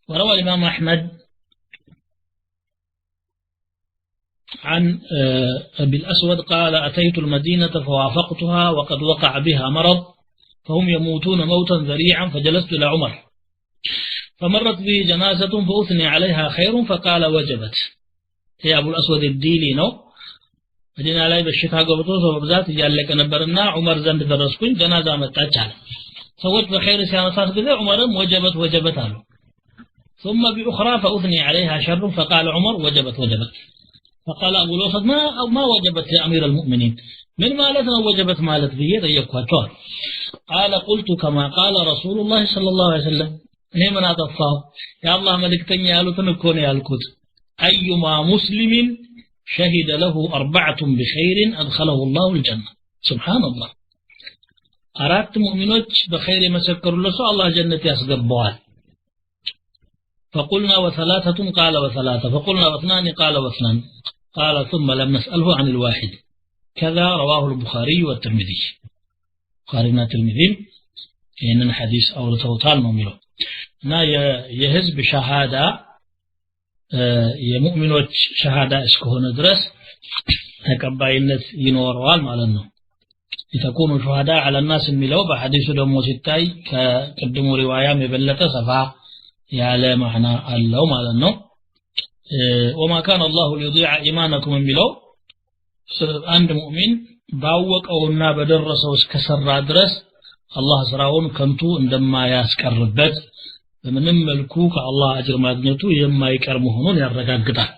وروى الإمام أحمد عن أبي الأسود قال أتيت المدينة فوافقتها وقد وقع بها مرض فهم يموتون موتا ذريعا فجلست إلى عمر فمرت بي جنازة فأثني عليها خير فقال وجبت هي أبو الأسود الديلي نو مدينة علي بالشتاء قبطوس وبذات يجعلك نبرنا عمر زند درسكين جنازة متأجل سوت بخير سيانسات كذا عمرهم وجبت له ثم بأخرى فأثني عليها شر فقال عمر وجبت فقال أبو الأسود ما وجبت يا أمير المؤمنين من مالتنا وجبت مالت بيه ضيقها قال قلت كما قال رسول الله صلى الله عليه وسلم نيمنا تفاو يا الله ملكتني يالو تنكون يالكوت أيما مسلم شهد له 4 بخير أدخله الله الجنة سبحان الله أردت مؤمنوች بخير مسكر الله الله جنة يسقبوال فقلنا وثلاثة قال وثلاثة فقلنا واثنان قال واثنان قال ثم لم نسأله عن الواحد كذا رواه البخاري والترمذي قارنا الترمذي إن الحديث أو توتال مؤمنه نا يهزب شهادة የሙእሚኖች ሸሃዳ እስከሆነ ድረስ ተቀባይነት ይኖረዋል ማለት ነው يتكون شهداء على الناس የሚለው በሐዲሱ ደግሞ ሲታይ ከቅድሙ ሪዋያም የበለጠ ሰፋ ያለ معنى አለው ማለት ነው وما كان الله ليضيع ايمانكم የሚለው አንድ ሙእሚን ባወቀውና በደረሰው እስከሰራ ድረስ አላህ ስራውን ከንቱ እንደማያስቀርበት በምንም መልኩ ከአላህ አጅር ማግኘቱ የማይቀር መሆኑን ያረጋግጣል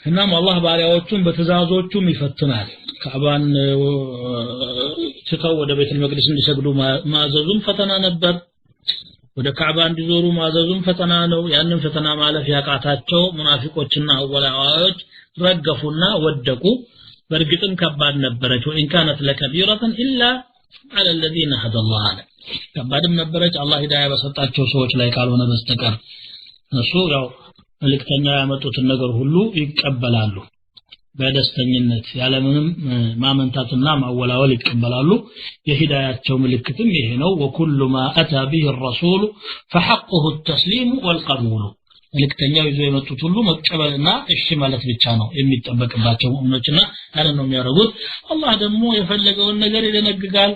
እናም አላህ ባሪያዎቹን በትእዛዞቹም ይፈትናል ካዕባን ተተው ወደ ቤተ መቅደስ እንዲሰግዱ ማዘዙም ፈተና ነበር ወደ ካዕባ እንዲዞሩ ማዘዙም ፈተና ነው ያንን ፈተና ማለፍ ያቃታቸው ሙናፊቆችና አወላዋዮች ረገፉና ወደቁ በርግጥም ከባድ ነበረች ወኢን ካነት ለከቢረተን ኢላ على الذين هدى الله ከባድም ነበረች አላህ ሂዳያ በሰጣቸው ሰዎች ላይ ካልሆነ በስተቀር እሱ ያው መልእክተኛ ያመጡትን ነገር ሁሉ ይቀበላሉ በደስተኝነት ያለምንም ማመንታትና ማወላወል ይቀበላሉ የሂዳያቸው ምልክትም ይሄ ነው وكل ما اتى به الرسول فحقه التسليم والقبول መልእክተኛው ይዞ የመጡት ሁሉ መቀበልና እሺ ማለት ብቻ ነው የሚጠበቅባቸው ሙእሚኖችና ያንን ነው የሚያደርጉት አላህ ደግሞ የፈለገውን ነገር ይደነግጋል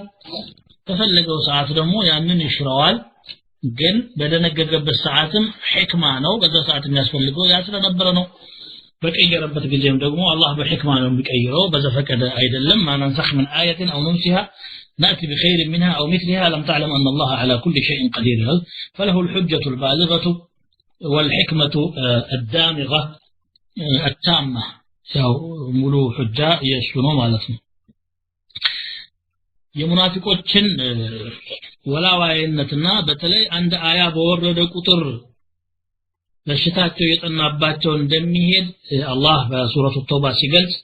ተፈለገው ሰዓት ደግሞ ያንን ይሽራዋል ግን በደነገገበት ሰዓትም ህክማ ነው በዛ ሰዓት የሚያስፈልገው ያ ስለነበረ ነው በቀየረበት ጊዜም ደግሞ አላህ በህክማ ነው የሚቀይረው በዘፈቀደ አይደለም ማንንሰኽ من آية أو ننسها نأتي بخير منها أو مثلها لم تعلم أن الله على كل شيء قدير فله الحجة البالغة والحكمة الدامغة التامة ያው ሙሉ ሁጃ የሱኖ ማለት ነው የሙናፊቆችን ወላዋይነትና በተለይ አንድ አያ በወረደ ቁጥር በሽታቸው የጠናባቸው እንደሚሄድ አላህ በሱረቱ ተውባ ሲገልጽ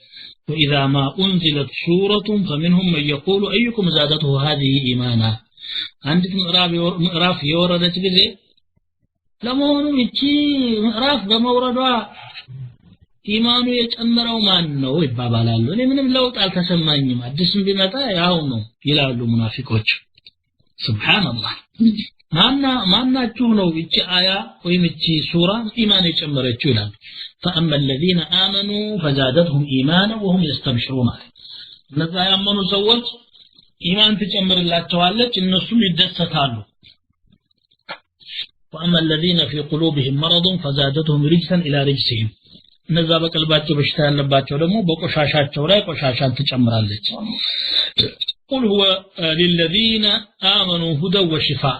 وإذا ما أنزلت سورة فمنهم من يقول أيكم زادته هذه إيمانا عندك مقراف የወረደች ጊዜ ለመሆኑ እቺ ምዕራፍ በመውረዷ ኢማኑ የጨመረው ማን ነው ይባባላሉ እኔ ምንም ለውጥ አልተሰማኝም አዲስም ቢመጣ ያው ነው ይላሉ ሙናፊቆች ሱብሃንአላህ ማናችሁ ነው እቺ አያ ወይም እቺ ሱራ ኢማን የጨመረችው ይላሉ فأما الذين آمنوا فزادتهم إيمانا وهم يستبشرون እነዛ ያመኑ ሰዎች ኢማን ትጨምርላቸዋለች እነሱም ይደሰታሉ وأما الذين في قلوبهم مرض فزادتهم رجسا إلى رجسهم እነዛ በቀልባቸው በሽታ ያለባቸው ደግሞ በቆሻሻቸው ላይ ቆሻሻን ትጨምራለች قل هو للذين آمنوا هدى وشفاء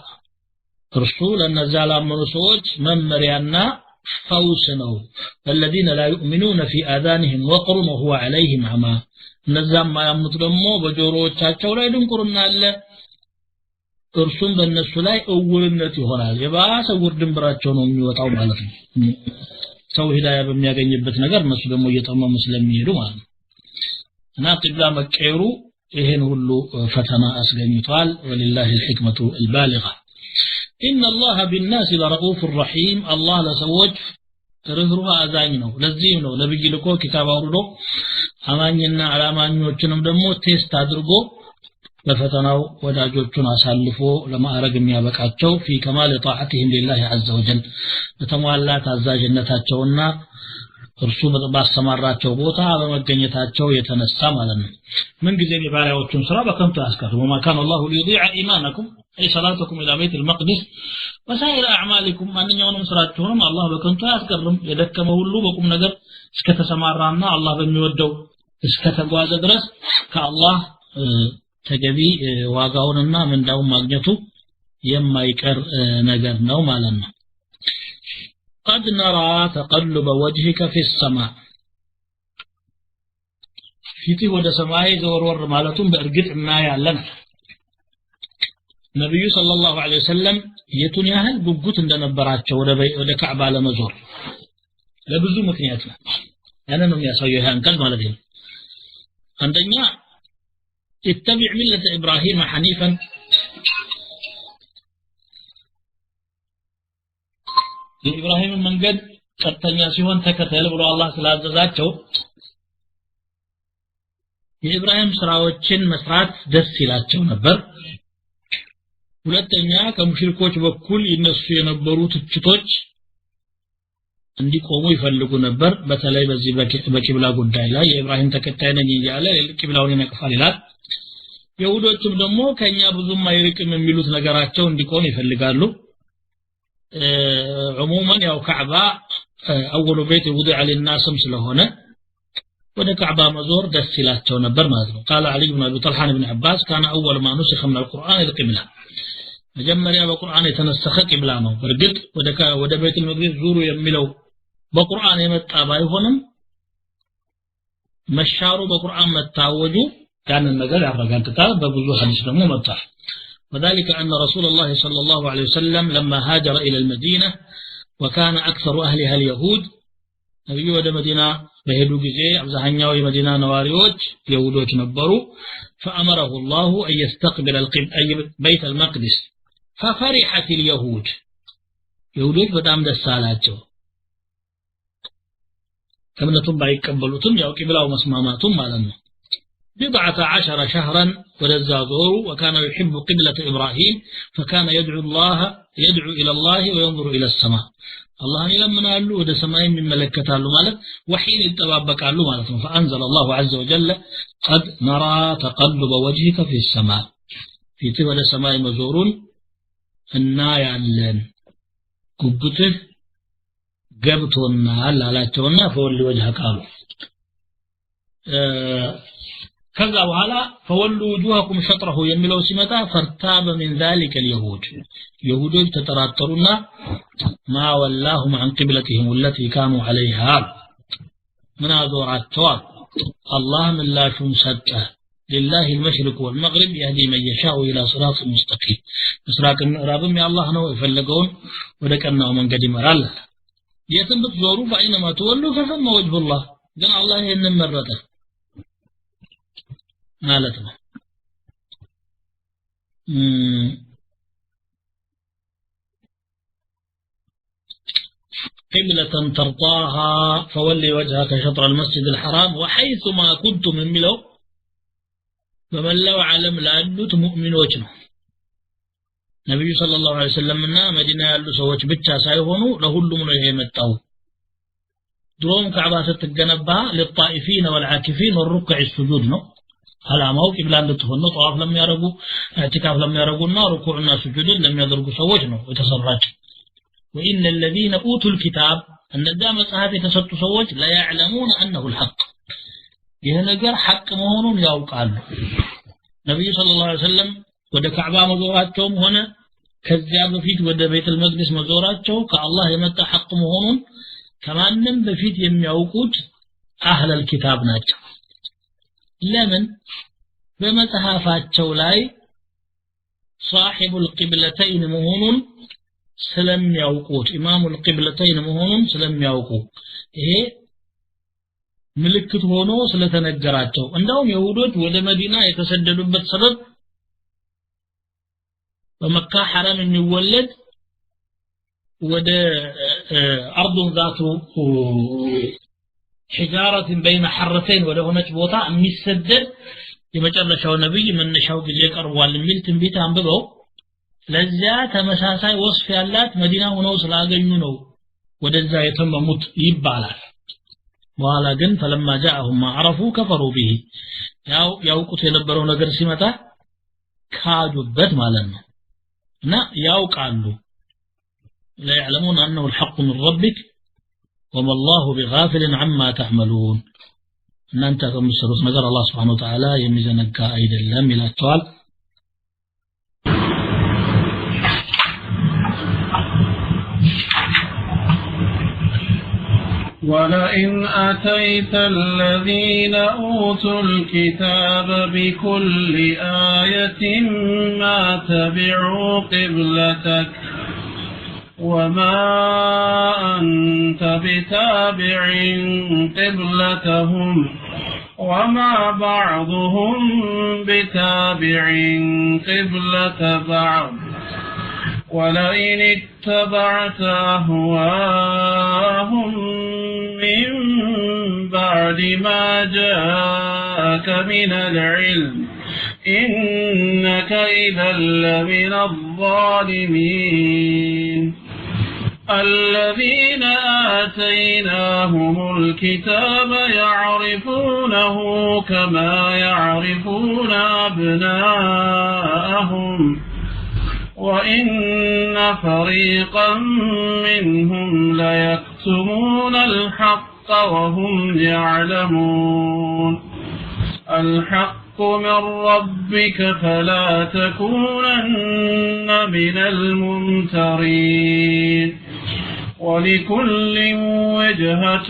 رسول النزال آمنوا ሰዎች መመሪያና ፈውስ ነው الذين لا يؤمنون في آذانهم وقر وهو عليهم عمى እነዛም ማያምኑት ደግሞ በጆሮዎቻቸው ላይ ድንቁርና አለ እርሱም በእነሱ ላይ እውርነት ይሆናል የባሰ ውርድንብራቸው ነው የሚወጣው ማለት ነው ሰው ሂዳያ በሚያገኝበት ነገር እነሱ ደግሞ እየጠመሙ ስለሚሄዱ ማለት ነው እና ቂብላ መቀየሩ ይሄን ሁሉ ፈተና አስገኝቷል ወሊላሂ الحكمة البالغة إن الله بالناس لرؤوف رحيم الله لسوج ርህሩህ አዛኝ ነው ለዚህ ነው ነብይ ልኮ ኪታብ አውርዶ አማኝና አላማኞችንም ደግሞ ቴስት አድርጎ ለፈተናው ወዳጆቹን አሳልፎ ለማዕረግ የሚያበቃቸው في كمال طاعتهم لله عز وجل በተሟላ ታዛዥነታቸውና እርሱ ባሰማራቸው ቦታ በመገኘታቸው የተነሳ ማለት ነው ምን ጊዜ የባሪያዎቹን ስራ በከንቱ ያስቀርቡ ما كان الله ليضيع ايمانكم اي صلاتكم الى بيت المقدس وسائر اعمالكم ማንኛውንም ስራችሁንም አላህ በከንቱ ያስቀርም የደከመው ሁሉ በቁም ነገር እስከተሰማራና አላህ በሚወደው እስከተጓዘ ድረስ ከአላህ ተገቢ ዋጋውንና ምንዳውን ማግኘቱ የማይቀር ነገር ነው ማለት ነው قد نرى تقلب وجهك في السماء ፊት ወደ ሰማይ ዘወር ማለቱን በእርግጥ እናያለን ነብዩ ሰለላሁ ዐለይሂ ወሰለም የቱን ያህል ጉጉት እንደነበራቸው ወደ ካዕባ ለመዞር ለብዙ ምክንያት ነው ያንን ነው የሚያሳየው ያን ቃል ማለት ነው አንደኛ اتبع ملة إبراهيم حنيفا إبراهيم من قد قد تنياسيون تكتل بلو الله سلام ذاته የኢብራሂም ስራዎችን መስራት ደስ ይላቸው ነበር ሁለተኛ ከሙሽሪኮች በኩል ይነሱ የነበሩ ትችቶች እንዲቆሙ ይፈልጉ ነበር በተለይ በዚህ በቂብላ ጉዳይ ላይ የኢብራሂም ተከታይ ነኝ እያለ ቂብላውን ይነቅፋል ይላል ይሁዶችም ደግሞ ከኛ ብዙም አይርቅም የሚሉት ነገራቸው እንዲቆም ይፈልጋሉ عموما ያው ካዕባ اول بيت وضع للناس ስለሆነ ወደ ካዕባ መዞር ደስ ይላቸው ነበር ማለት ነው قال علي بن ابي طلحه بن عباس كان اول ما نسخ من القران القبلة መጀመሪያ በቁርአን የተነሰኸ ቂብላ ነው በርግጥ ወደ ቤት المقدس ዙሩ የሚለው በቁርአን የመጣ ባይሆንም መሻሩ በቁርአን መታወጁ ያንን ነገር ያረጋግጣል በብዙ ሐዲስ ደግሞ መጣ وذلك أن رسول الله صلى الله عليه وسلم لما هاجر إلى المدينة وكان أكثر أهلها اليهود نبي ودى مدينة بهدو جزي أبزهنيا ومدينة نواريوج يهودوج نبروا فأمره الله أن يستقبل بيت المقدس ففرحت اليهود يهودوج بدأم دسالاتهم كمنتم بايقبلوتم ياو قبلاو مسماماتم مالنا 14 شهرا ولزازور وكان يحب قبلة إبراهيم فكان يدعو إلى الله وينظر إلى السماء الله لمن قال له ده سماء من ملكته له مالك وحين يتطابق له مالك فأنزل الله عز وجل قد نرى تقلب وجهك في السماء في تبع السماء مزورون النايا لن قبته قبتنا لالاچونا فولي وجهك قالوا كذا وهلا فولوا وجوهكم شطره يملوا سمتا فارتاب من ذلك اليهود يهودون تتراترنا ما ولاهم عن قبلتهم التي كانوا عليها من أذوراتوا الله من لا شمسته لله المشرق والمغرب يهدي من يشاء إلى صراط مستقيم مسراق المغرب يا الله نو يفلقون ودكنا من قدم الله يتم بتزوروا فأينما تولوا فثم وجه الله قال الله ينمرته مالتنا قبلة ترضاها فولي وجهك شطر المسجد الحرام وحيث ما كنتم من ملو فمن لو علم لأنت مؤمن وجهه نبي صلى الله عليه وسلم منا مدينة يالو سوچ بچا سايهونو لهلم ነው የመጣው ድሮም ካዕባ ስትገነባ للطائفين والعاكفين والركع السجود ነው አላማው ቂብላ እንድትሆን ነው ጧፍ ለሚያረጉ ኢዕቲካፍ ለሚያረጉና ሩኩዕና ስጁድን ለሚያደርጉ ሰዎች ነው የተሰራችው وإن الذين أوتوا الكتاب እነዛ መጽሐፍ የተሰጡ ሰዎች لا يعلمون أنه الحق ይሄ ነገር ሐቅ መሆኑን ያውቃሉ ነብዩ ሰለላሁ ዐለይሂ ወሰለም ወደ ካዕባ መዞራቸውም ሆነ ከዚያ በፊት ወደ ቤተል መቅደስ መዞራቸው ከአላህ የመጣ ሐቅ መሆኑን ከማንም በፊት የሚያውቁት አህለል ኪታብ ናቸው ለምን በመጽሐፋቸው ላይ صاحب القبلتين መሆኑን ስለሚያውቁት ኢማሙል ቂብለተይን መሆኑን ስለሚያውቁ ይሄ ምልክት ሆኖ ስለተነገራቸው እንደውም ይሁዶች ወደ መዲና የተሰደዱበት ሰበብ በመካ ሐረም የሚወለድ ወደ አርዱን ዛቱ حجارة بين حرتين ولا هناك بوطا የሚሰደድ የመጨረሻው ነብይ መነሻው ጊዜ ቀርቧል የሚል ትንቢት አንብበው ለዚያ ተመሳሳይ ወስፍ ያላት መዲና ሆነው ስላገኙ ነው ወደዛ የተመሙት ይባላል በኋላ ግን فلما جاءهم ما عرفوا كفروا به ያውቁት የነበረው ነገር ሲመጣ ካዱበት ማለት ነው እና ያውቃሉ لا يعلمون انه الحق من ربك وما الله بغافل عما تعملون እናንተ ከምትሰሩት ነገር አላህ Subhanahu Wa Ta'ala የሚዘነጋ አይደለም ይላቸዋል ولئن أتيت الذين أوتوا الكتاب بكل آية ما تبعوا قبلتك وما أنت بتابع قبلتهم وما بعضهم بتابع قبلة بعض ولئن اتبعت أهواءهم من بعد ما جاءك من العلم إنك إذا لمن الظالمين الذين آتيناهم الكتاب يعرفونه كما يعرفون أبناءهم وإن فريقا منهم ليكتمون الحق وهم يعلمون الحق من ربك فلا تكونن من الممترين ولكل وجهة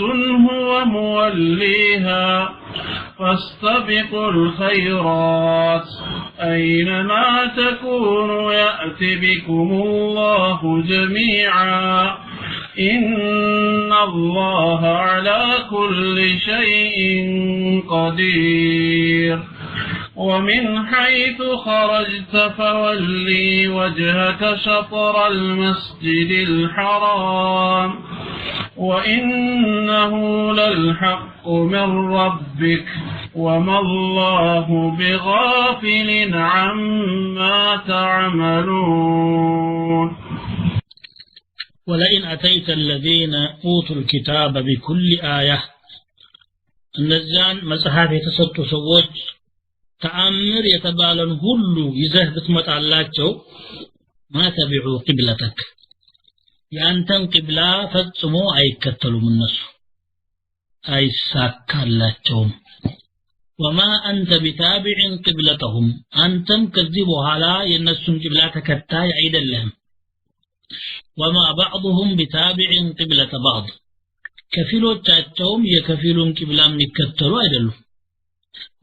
هو موليها فاستبقوا الخيرات أينما تكونوا يأت بكم الله جميعا إن الله على كل شيء قدير ومن حيث خرجت فولي وجهك شطر المسجد الحرام وإنه للحق من ربك وما الله بغافل عما تعملون ولئن أتيت الذين أوتوا الكتاب بكل آية النزان مصحف يتسطوا سووج تأمر يتبالن هلو يزهبت متعلاቸው ما تبعوا قبلتك ያንተን ቂብላ ፈጽሞ አይከተሉም እነሱ አይሳካላቸውም وما أنت بتابع قبلتهم أنتم كذي በኋላ የነሱን ቂብላ ተከታይ አይደለም وما بعضهم بتابع قبلة بعض ከፊሎቻቸውም የከፊሉን ቂብላ የሚከተሉ አይደሉም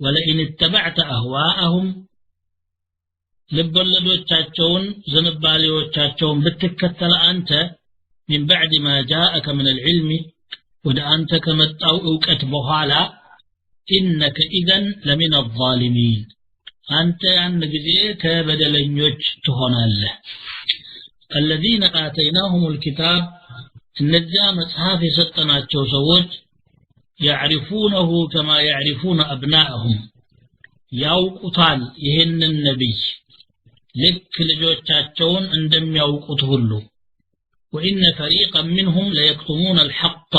ولئن اتبعت أهواءهم ልበለዶቻቸውን ዝንባሌዎቻቸውን ብትከተል አንተ من بعد ما جاءك من العلم ወደ አንተ ከመጣው ዕውቀት በኋላ إنك إذن لمن الظالمين አንተ ያን ጊዜ ከበደለኞች ትሆናለህ الذين آتيناهم الكتاب እነዚያ መጽሐፍ የሰጠናቸው ሰዎች يعرفونه كما يعرفون أبناءهم ያውቁታል ይሄንን ነብይ ልክ ልጆቻቸውን እንደሚያውቁት ሁሉ وإن فريقا منهم ليكتمون الحق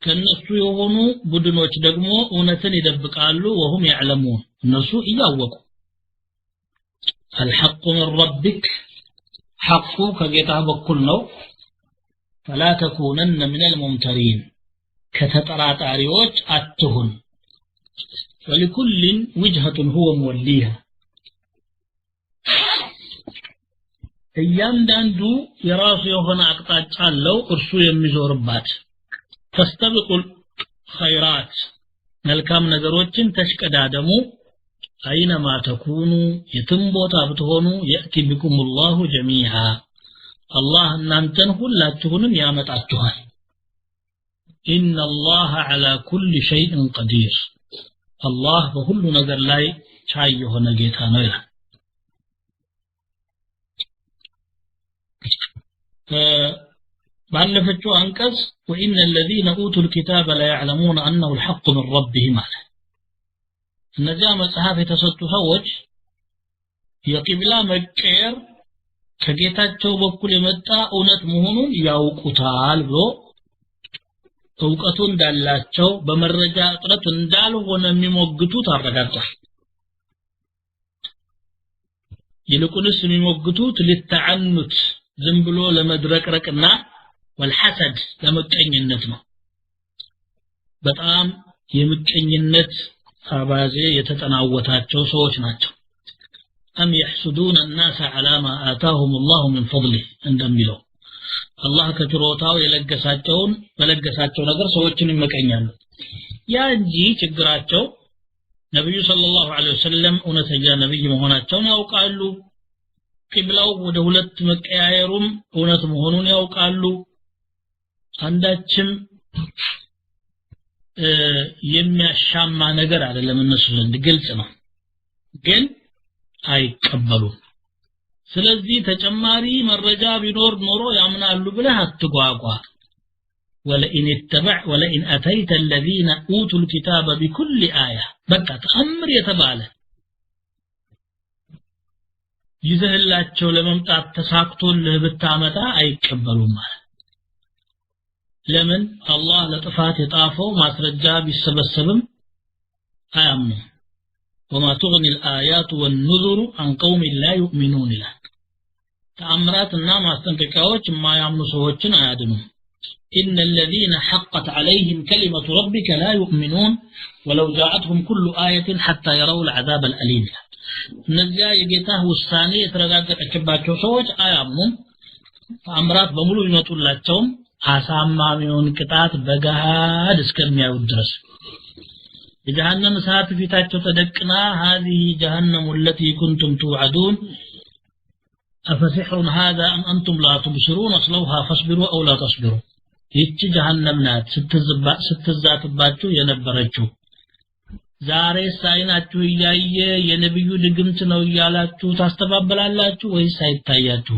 ከነሱ የሆኑ ቡድኖች ደግሞ እውነትን ይደብቃሉ وهم يعلمون እነሱ ያውቁ الحق من ربك حق ከጌታ በኩል ነው فلا تكونن من الممترين ከተጠራጣሪዎች አትሁን ولكل وجهة هو موليها እያንዳንዱ የራሱ የሆነ አቅጣጫ አለው እርሱ የሚዞርባት فاستبقوا الخيرات መልካም ነገሮችን ተሽቀዳደሙ አይነማ ተኩኑ የትም ቦታ ብትሆኑ يأتي بكم الله جميعا الله እናንተን ሁላችሁንም ያመጣችኋል إن الله على كل شيء قدير الله በሁሉ ነገር ላይ ቻይ የሆነ ጌታ ነው ይላል ባለፈችው አንቀጽ وإن الذين أوتوا الكتاب لا يعلمون أنه الحق من ربهم على እነዚያ መጽሐፍ የተሰጡ ሰዎች የቂብላ መቀየር ከጌታቸው በኩል የመጣ እውነት መሆኑን ያውቁታል ብሎ እውቀቱ እንዳላቸው በመረጃ እጥረት እንዳልሆነ የሚሞግቱት አረጋግጧል። ይልቁንስ የሚሞግቱት ለተዓኑት ዝም ብሎ ለመድረቅረቅና والحسد ለመቀኝነት ነው። በጣም የምቀኝነት አባዜ የተጠናወታቸው ሰዎች ናቸው። أم يحسدون الناس على ما آتاهم الله من فضله እንደሚለው አላህ ከችሮታው የለገሳቸውን በለገሳቸው ነገር ሰዎችን ይመቀኛሉ። ያ እንጂ ችግራቸው ነብዩ ሰለላሁ ዐለይሂ ወሰለም እውነተኛ ነብይ መሆናቸውን ያውቃሉ። ቂብላው ወደ ሁለት መቀያየሩም እውነት መሆኑን ያውቃሉ። አንዳችም የሚያሻማ ነገር አይደለም እነሱ ዘንድ ግልጽ ነው፣ ግን አይቀበሉም። ስለዚህ ተጨማሪ መረጃ ቢኖር ኖሮ ያምናሉ ብለህ አትጓጓ። ولئن أتيت الذين أوتوا الكتاب بكل آية በቃ ተአምር የተባለ ይዘህላቸው ለመምጣት ተሳክቶልህ ብታመጣ አይቀበሉም ማለት ለምን አላህ ለጥፋት የጣፈው ማስረጃ ቢሰበሰብም አያምኑም። وما تغني الآيات والنذر عن قوم لا يؤمنون له ተአምራትና ማስጠንቀቂያዎች የማያምኑ ሰዎችን አያድኑም። إن الذين حقت عليهم كلمة ربك لا يؤمنون ولو جاءتهم كل آية حتى يروا العذاب الأليم እነዚያ የጌታህ ውሳኔ የተረጋገጠባቸው ሰዎች አያምኑም። ተአምራት በሙሉ ይመጡላቸውም አሳማሚውን ቅጣት በገሃድ እስከሚያዩ ድረስ የጀሃነም እሳት ፊታቸው ተደቅና هذه جهنم التي كنتم توعدون أفسحر هذا أم أنتم لا تبصرون اصلوها فاصبروا أو لا تصبروا ይህች ጀሃነም ናት ስትዛትባችሁ የነበረችው ዛሬ ሳይናችሁ እያየ የነብዩ ድግምት ነው እያላችሁ ታስተባበላላችሁ ወይስ አይታያችሁ?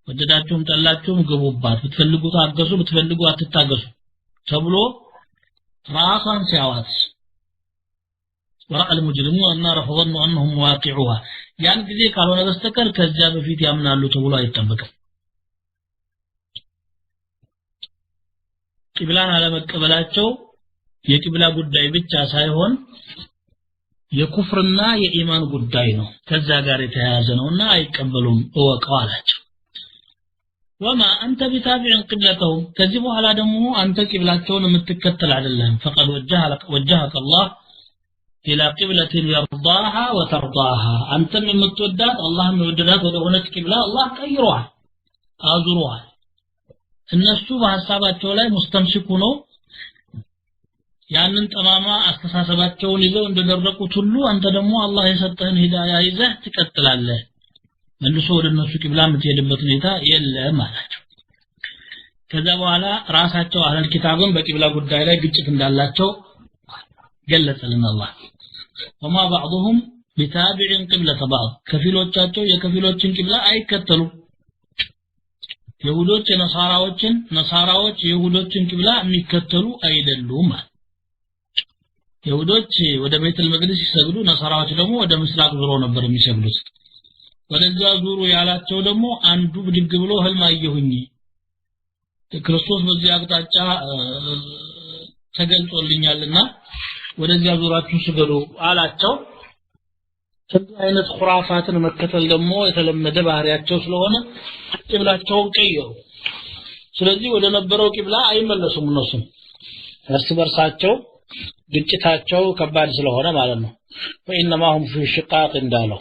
ወደዳችሁም ጠላችሁም ግቡባት፣ ብትፈልጉ ታገሱ፣ ብትፈልጉ አትታገሱ ተብሎ ራሳን ሲያዋት ወራአል ሙጅሪሙን النار فظنوا انهم واقعوها ያን ጊዜ ካልሆነ በስተቀር ከዚያ በፊት ያምናሉ ተብሎ አይጠበቅም። ቂብላን አለመቀበላቸው የቂብላ ጉዳይ ብቻ ሳይሆን የኩፍርና የኢማን ጉዳይ ነው፣ ከዛ ጋር የተያያዘ ነውና አይቀበሉም እወቀው አላቸው። وما انت بتابع قبلتهم ከዚህ በኋላ ደግሞ አንተ ቂብላቸውን የምትከተል አይደለም። فقد وجهك الله الى قبلة يرضاها وترضاها አንተም የምትወዳት አላህም የወደዳት ወደ ሆነች ቂብላ አላህ ቀይሯል አዙሯል። እነሱ በሐሳባቸው ላይ ሙስተምሲኩ ነው ያንን ጠማማ አስተሳሰባቸውን ይዘው እንደደረቁት ሁሉ አንተ ደግሞ አላህ የሰጠህን ሂዳያ ይዘህ ትቀጥላለህ። መልሶ ወደ እነሱ ቂብላ የምትሄድበት ሁኔታ የለም አላቸው። ከዛ በኋላ ራሳቸው አህለል ኪታብን በቂብላ ጉዳይ ላይ ግጭት እንዳላቸው ገለጸልን አላህ። وما بعضهم بتابع قبلة بعض ከፊሎቻቸው የከፊሎችን ቂብላ አይከተሉ። ይሁዶች ነሳራዎች የይሁዶችን ቂብላ የሚከተሉ አይደሉም። ይሁዶች ወደ ቤተል መቅደስ ሲሰግዱ ነሳራዎች ደግሞ ወደ ምስራቅ ዞሮ ነበር የሚሰግዱት። ወደዛ ዙሩ ያላቸው ደግሞ አንዱ ብድግ ብሎ ህልም አየሁኝ ክርስቶስ በዚህ አቅጣጫ ተገልጦልኛልና ወደዚያ ዙራችሁ ስገዱ አላቸው። ከዚህ አይነት ኹራፋትን መከተል ደግሞ የተለመደ ባህሪያቸው ስለሆነ ቂብላቸውን ቀየሩ። ስለዚህ ወደ ነበረው ቂብላ አይመለሱም። እነሱ እርስ በርሳቸው ግጭታቸው ከባድ ስለሆነ ማለት ነው። فإنما هم في شقاق እንዳለው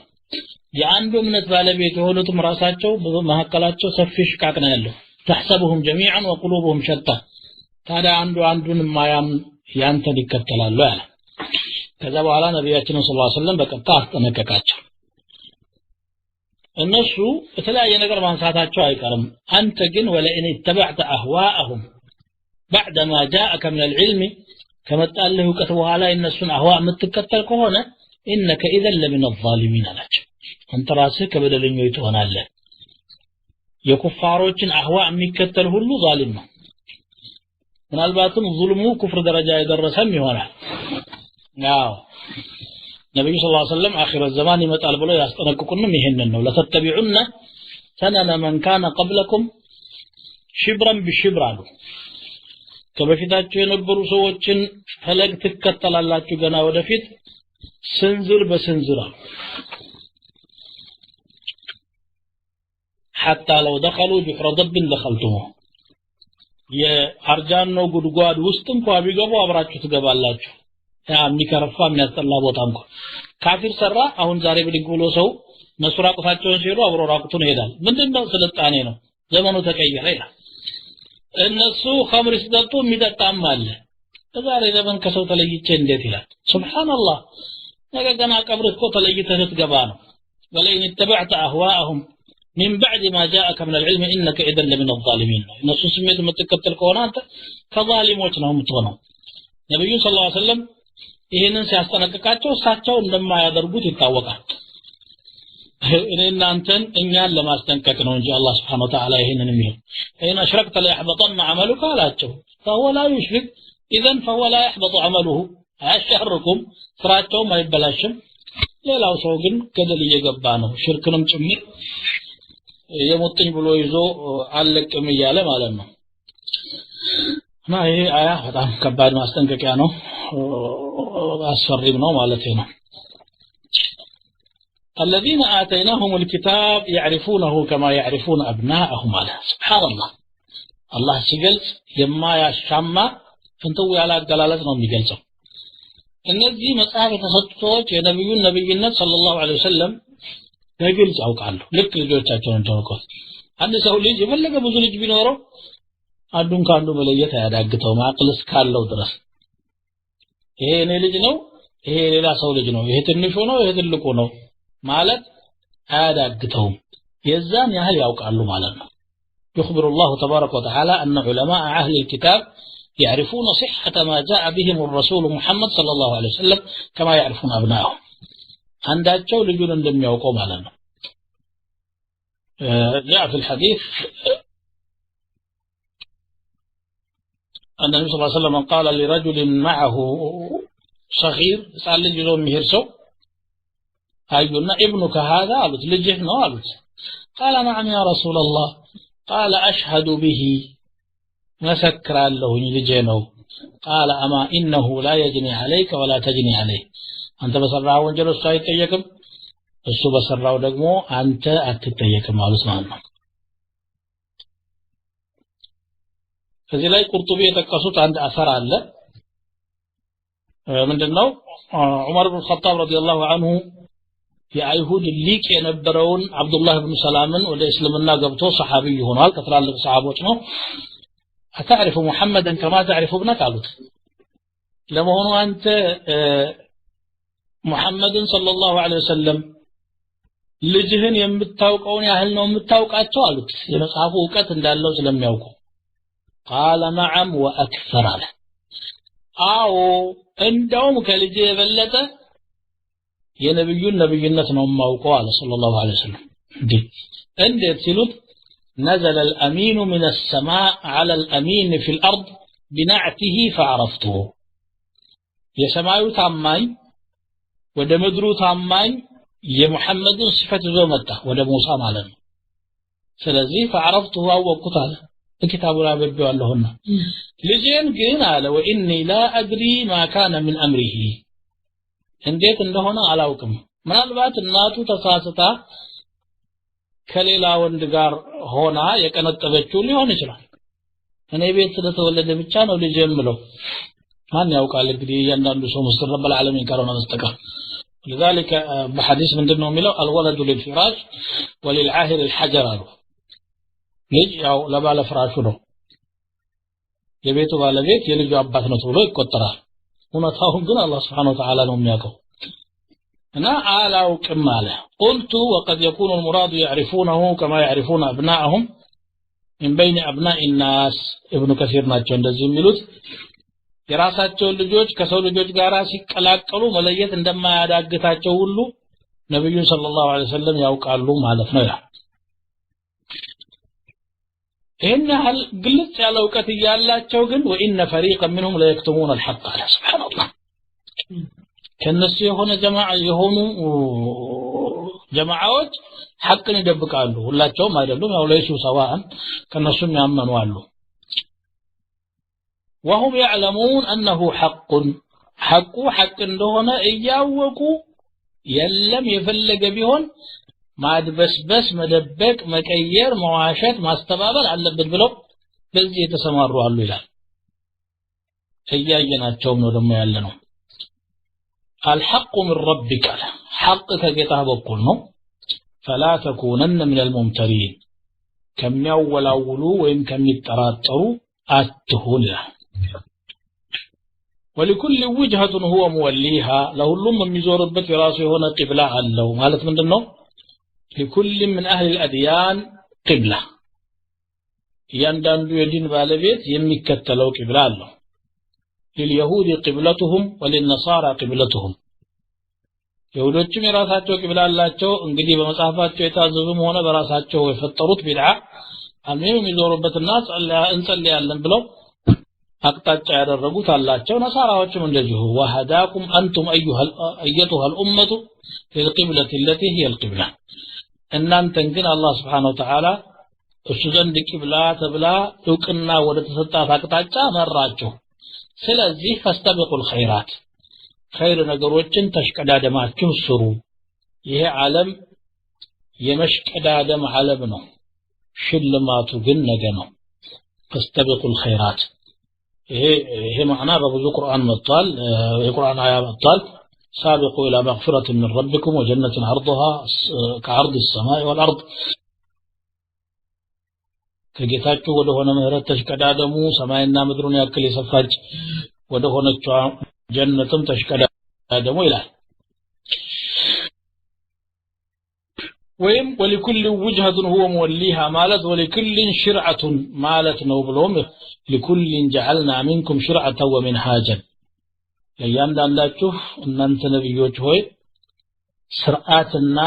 የአንዱ እምነት ባለቤት የሆኑትም ራሳቸው በመሐከላቸው ሰፊ ሽቃቅ ነው ያለው። تحسبهم جميعا وقلوبهم شتى ታዲያ አንዱን ማያምን ያንተን ይከተላሉ አለ። ከዛ በኋላ ነብያችን ሰለላሁ ዐለይሂ ወሰለም በቀጥታ አስጠነቀቃቸው። እነሱ የተለያየ ነገር ማንሳታቸው አይቀርም። አንተ ግን ወለእን ተበዕተ አህዋአሁም بعد ما جاءك من العلم ከመጣልህ ዕውቀት በኋላ እነሱን አህዋ የምትከተል ከሆነ انك اذا لمن الظالمين አላቸው። አንተ ራስህ ከበደለኞች ትሆናለህ። የኩፋሮችን አህዋ የሚከተል ሁሉ ዛሊም ነው ምናልባትም ዙልሙ ኩፍር ደረጃ የደረሰም ይሆናል ያው ነብዩ ሰለላሁ ዐለይሂ ወሰለም አኺር ዘማን ይመጣል ብለው ያስጠነቅቁንም ይሄንን ነው ለተተቢዑና ሰነነ መን ካነ ቀብለኩም ሽብራን በሽብር አሉ ከበፊታችሁ የነበሩ ሰዎችን ፈለግ ትከተላላችሁ ገና ወደፊት ስንዝር በስንዝር حتى لو دخلوا جحر ضب دخلتموه የአርጃን ነው ጉድጓድ ውስጥ እንኳን ቢገቡ አብራችሁ ትገባላችሁ ያ የሚከረፋ የሚያስጠላ ቦታ እንኳን ካፊር ሰራ አሁን ዛሬ ብድግ ብሎ ሰው መስራ ቁፋቸውን ሲሉ አብሮ ራቁቱን ይሄዳል ምንድነው ስልጣኔ ነው ዘመኑ ተቀየረ ይላል እነሱ ኸምር ሲጠጡ የሚጠጣም አለ ዛሬ ዘመን ከሰው ተለይቼ እንዴት ይላል ሱብሃንአላህ ነገ ገና ቀብር እኮ ተለይተህ ልትገባ ነው ወለይን ተበዕተ አህዋአሁም من بعد ما جاءك من العلم انك اذا لمن الظالمين نص سميت متكتل كونه انت كظالموች ነው የምትሆነው ነብዩ ሰለላሁ ዐለይሂ ወሰለም ይሄንን ሲያስጠነቅቃቸው እሳቸው እንደማያደርጉት ይታወቃል እናንተን እኛን ለማስጠንቀቅ ነው እንጂ አላህ Subhanahu Wa Ta'ala ይሄንን የሚለው እኔ አሽረክተ ላይ يحبطن عملك አላቸው فهو لا يشرك اذا فهو لا يحبط عمله አያሸርኩም ስራቸው አይበላሽም ሌላው ሰው ግን ገደል እየገባ ነው ሽርክንም ጭምር የሞጥኝ ብሎ ይዞ አለቅም ይያለ ማለት ነው እና ይሄ አያ በጣም ከባድ ማስጠንቀቂያ ነው አስፈሪም ነው ማለት ነው الذين آتيناهم الكتاب يعرفونه كما يعرفون أبناءهم على سبحان الله الله ሲገልጽ የማያሻማ ፍንተው ያለ አገላለጽ ነው የሚገልጸው እነዚህ መጽሐፍ የተሰጡት የነብዩን ነብይነት ሰለላሁ ዐለይሂ ወሰለም በግልጽ ያውቃሉ ልክ ልጆቻቸውን ተወቀው አንድ ሰው ልጅ የፈለገ ብዙ ልጅ ቢኖረው አንዱን ካንዱ መለየት አያዳግተው ማቅልስ ካለው ድረስ ይሄ እኔ ልጅ ነው ይሄ ሌላ ሰው ልጅ ነው ይሄ ትንሹ ነው ይሄ ትልቁ ነው ማለት አያዳግተው የዛን ያህል ያውቃሉ ማለት ነው يخبر الله تبارك وتعالى أن علماء أهل الكتاب يعرفون صحة ما جاء بهم الرسول محمد صلى الله عليه وسلم كما يعرفون أبنائهم عنداتشو لجون እንደሚያውቀው ማለት ነው جاء في الحديث أن النبي صلى الله عليه وسلم قال لرجل معه صغير سأل لجون مهرسو أينا ابنك هذا قالت لجه قالت قال نعم يا رسول الله قال أشهد به مسكر له لجينه قال أما إنه لا يجني عليك ولا تجني عليه أنت بسرعه وانجل الصحيح تيكم السو بسرعه دقمو أنت أتتيكم على اسمه فذي لا قرطبي يتقصد عند أثر الله من دنو عمر بن الخطاب رضي الله عنه የአይሁድ ሊቅ የነበረውን አብዱላህ ኢብኑ ሰላምን ወደ እስልምና ገብቶ ሰሃቢ ሆኗል ከትላልቅ ሰሃቦች ነው አታሪፉ ሙሐመድን ከማ ታሪፉ ابنك አሉት ለመሆኑ አንተ ሙሐመድን ሰለላሁ ዐለይሂ ወሰለም ልጅህን የምታውቀውን ያህል ነው የምታውቃቸው አሉት የመጽሐፉ ዕውቀት እንዳለው ስለሚያውቁ قال نعم واكثر አለ አዎ እንደውም ከልጅ የበለጠ የነብዩን ነብይነት ነው ማውቀው አለ ሰለላሁ ዐለይሂ ወሰለም እንዴት ሲሉት نزل الأمين من السماء على الأمين في الأرض بنعته فعرفته የሰማዩ ታማኝ ወደ ምድሩ ታማኝ የሙሐመድን ሲፈት ይዞ መጣ ወደ ሙሳ ማለት ነው ስለዚህ فعرفته አወቅኩት አለ በኪታቡ ላይ በደዋለሁና ልጄን ግን አለ وإني لا أدري ما كان من أمره እንዴት እንደሆነ አላውቅም ምናልባት እናቱ ተሳስታ ከሌላ ወንድ ጋር ሆና የቀነጠበችው ሊሆን ይችላል እኔ ቤት ስለተወለደ ብቻ ነው ልጅ የምለው ማን ያውቃል እንግዲህ ያንዳንዱ ሰው ሙስሊም ረብ العالمين ካለና መስተቀር لذلك بحديث من دنو ميلو الولد للفراش وللعاهر الحجر ልጅ ያው ለባለ ፍራሹ ነው የቤቱ ባለቤት የልጁ አባት ነው ተብሎ ይቆጠራል ونتاهم قال الله سبحانه وتعالى لهم ياكو أنا ألاوكم ماله قلت وقد يكون المراد يعرفونه كما يعرفون أبناءهم من بين أبناء الناس ابن كثير ناتشون دزيم ملوت يراساتشون لجوج كسو لجوج غاراسي كلاكلو مليت عندما يداقتاتشو ولو نبي صلى الله عليه وسلم يوقع له مالفنا ይሄን ያህል ግልጽ ያለ እውቀት እያላቸው ግን ወኢነ ፈሪቀን منهم لا يكتمون الحق على سبحان الله ከነሱ የሆነ ጀማዓዎች ሐቅን ይደብቃሉ ሁላቸውም አይደሉም ያው ለይሱ ሰዋን ከነሱም ያመኑ አሉ وهم يعلمون انه حق እንደሆነ እያወቁ የለም የፈለገ ቢሆን ማድበስበስ መደበቅ መቀየር መዋሸት ማስተባበል አለበት ብለው በዚህ የተሰማሩ አሉ ይላል እያየናቸው ነው ደግሞ ያለነው الحق من ربك حق ከጌታ በኩል ነው فلا تكونن من الممترين كم يولوا وين كم يتراطروا اتهون ولكل وجهة هو موليها لሁሉም የሚዞርበት የራሱ የሆነ ቂብላ አለው ማለት ምንድነው لكل من اهل الاديان قبلة ያንዳንዱ የዲን ባለቤት የሚከተለው ቂብላ አለው لليهود قبلتهم وللنصارى قبلتهم يهودዎችም የራሳቸው ቂብላ አላቸው እንግዲህ በመጽሐፋቸው የታዘዙም ሆነ በራሳቸው የፈጠሩት ቢድዓ አልሚም የሚዞሩበትና እንጸልያለን ብለው አቅጣጫ ያደረጉት አላቸው ነሳራዎችም እንደዚሁ وهداكم انتم ايتها الامه للقبلة التي هي القبلة እናንተን ግን አላህ Subhanahu Wa Ta'ala እሱ ዘንድ ቂብላ ተብላ እውቅና ወደ ተሰጣት አቅጣጫ መራቸው ስለዚህ فاستبقوا الخيرات خير ነገሮችን ተሽቀዳደማችሁ ስሩ ይሄ ዓለም የመሽቀዳደም ዓለም ነው ሽልማቱ ግን ነገ ነው فاستبقوا الخيرات ይሄ معنى በብዙ ቁርአን መጥቷል የቁርአን አያ መጥቷል سابقوا الى مغفرة من ربكم وجنة عرضها كعرض السماء والارض ከጌታችሁ ወደ ሆነ ምህረት ተሽቀዳደሙ ሰማይና ምድሩን ያክል የሰፋች ወደ ሆነችው ጀነትም ተሽቀዳደሙ ይላል ወይም ولكل وجهة هو موليها ማለት ولكل شرعة ማለት ነው ብሎም لكل جعلنا منكم شرعة ومنهاجا ለእያንዳንዳችሁ እናንተ ነብዮች ሆይ ስርዓትና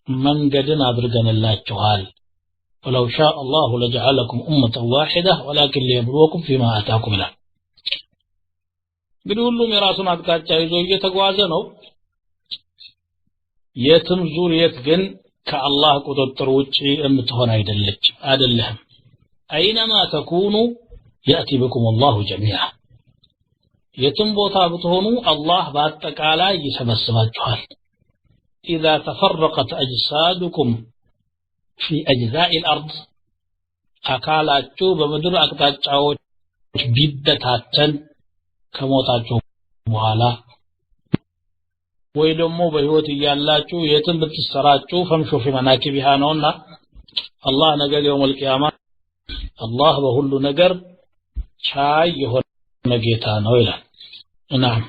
መንገድን አድርገንላችኋል ولو شاء الله لجعلكم أمة واحدة ولكن ليبلوكم فيما آتاكم له እንግዲህ ሁሉም የራሱን አቅጣጫ ይዞ እየተጓዘ ነው የትም ዙሪየት ግን ከአላህ ቁጥጥር ውጪ የምትሆን አይደለም أينما تكونوا يأتي بكم الله جميعا የትም ቦታ ብትሆኑ አላህ በአጠቃላይ ይሰበስባችኋል إذا تفرقت أجسادكم في أجزاء الأرض አካላችሁ በምድር አቅጣጫዎች ቢበታተን ከሞታችሁ በኋላ ወይ ደግሞ በህይወት እያላችሁ የትም ብትሰራጩ ፈምሹ في مناكبها ነውና አላህ ነገ يوم القيامة አላህ በሁሉ ነገር ቻይ የሆነ ጌታ ነው ይላል እናም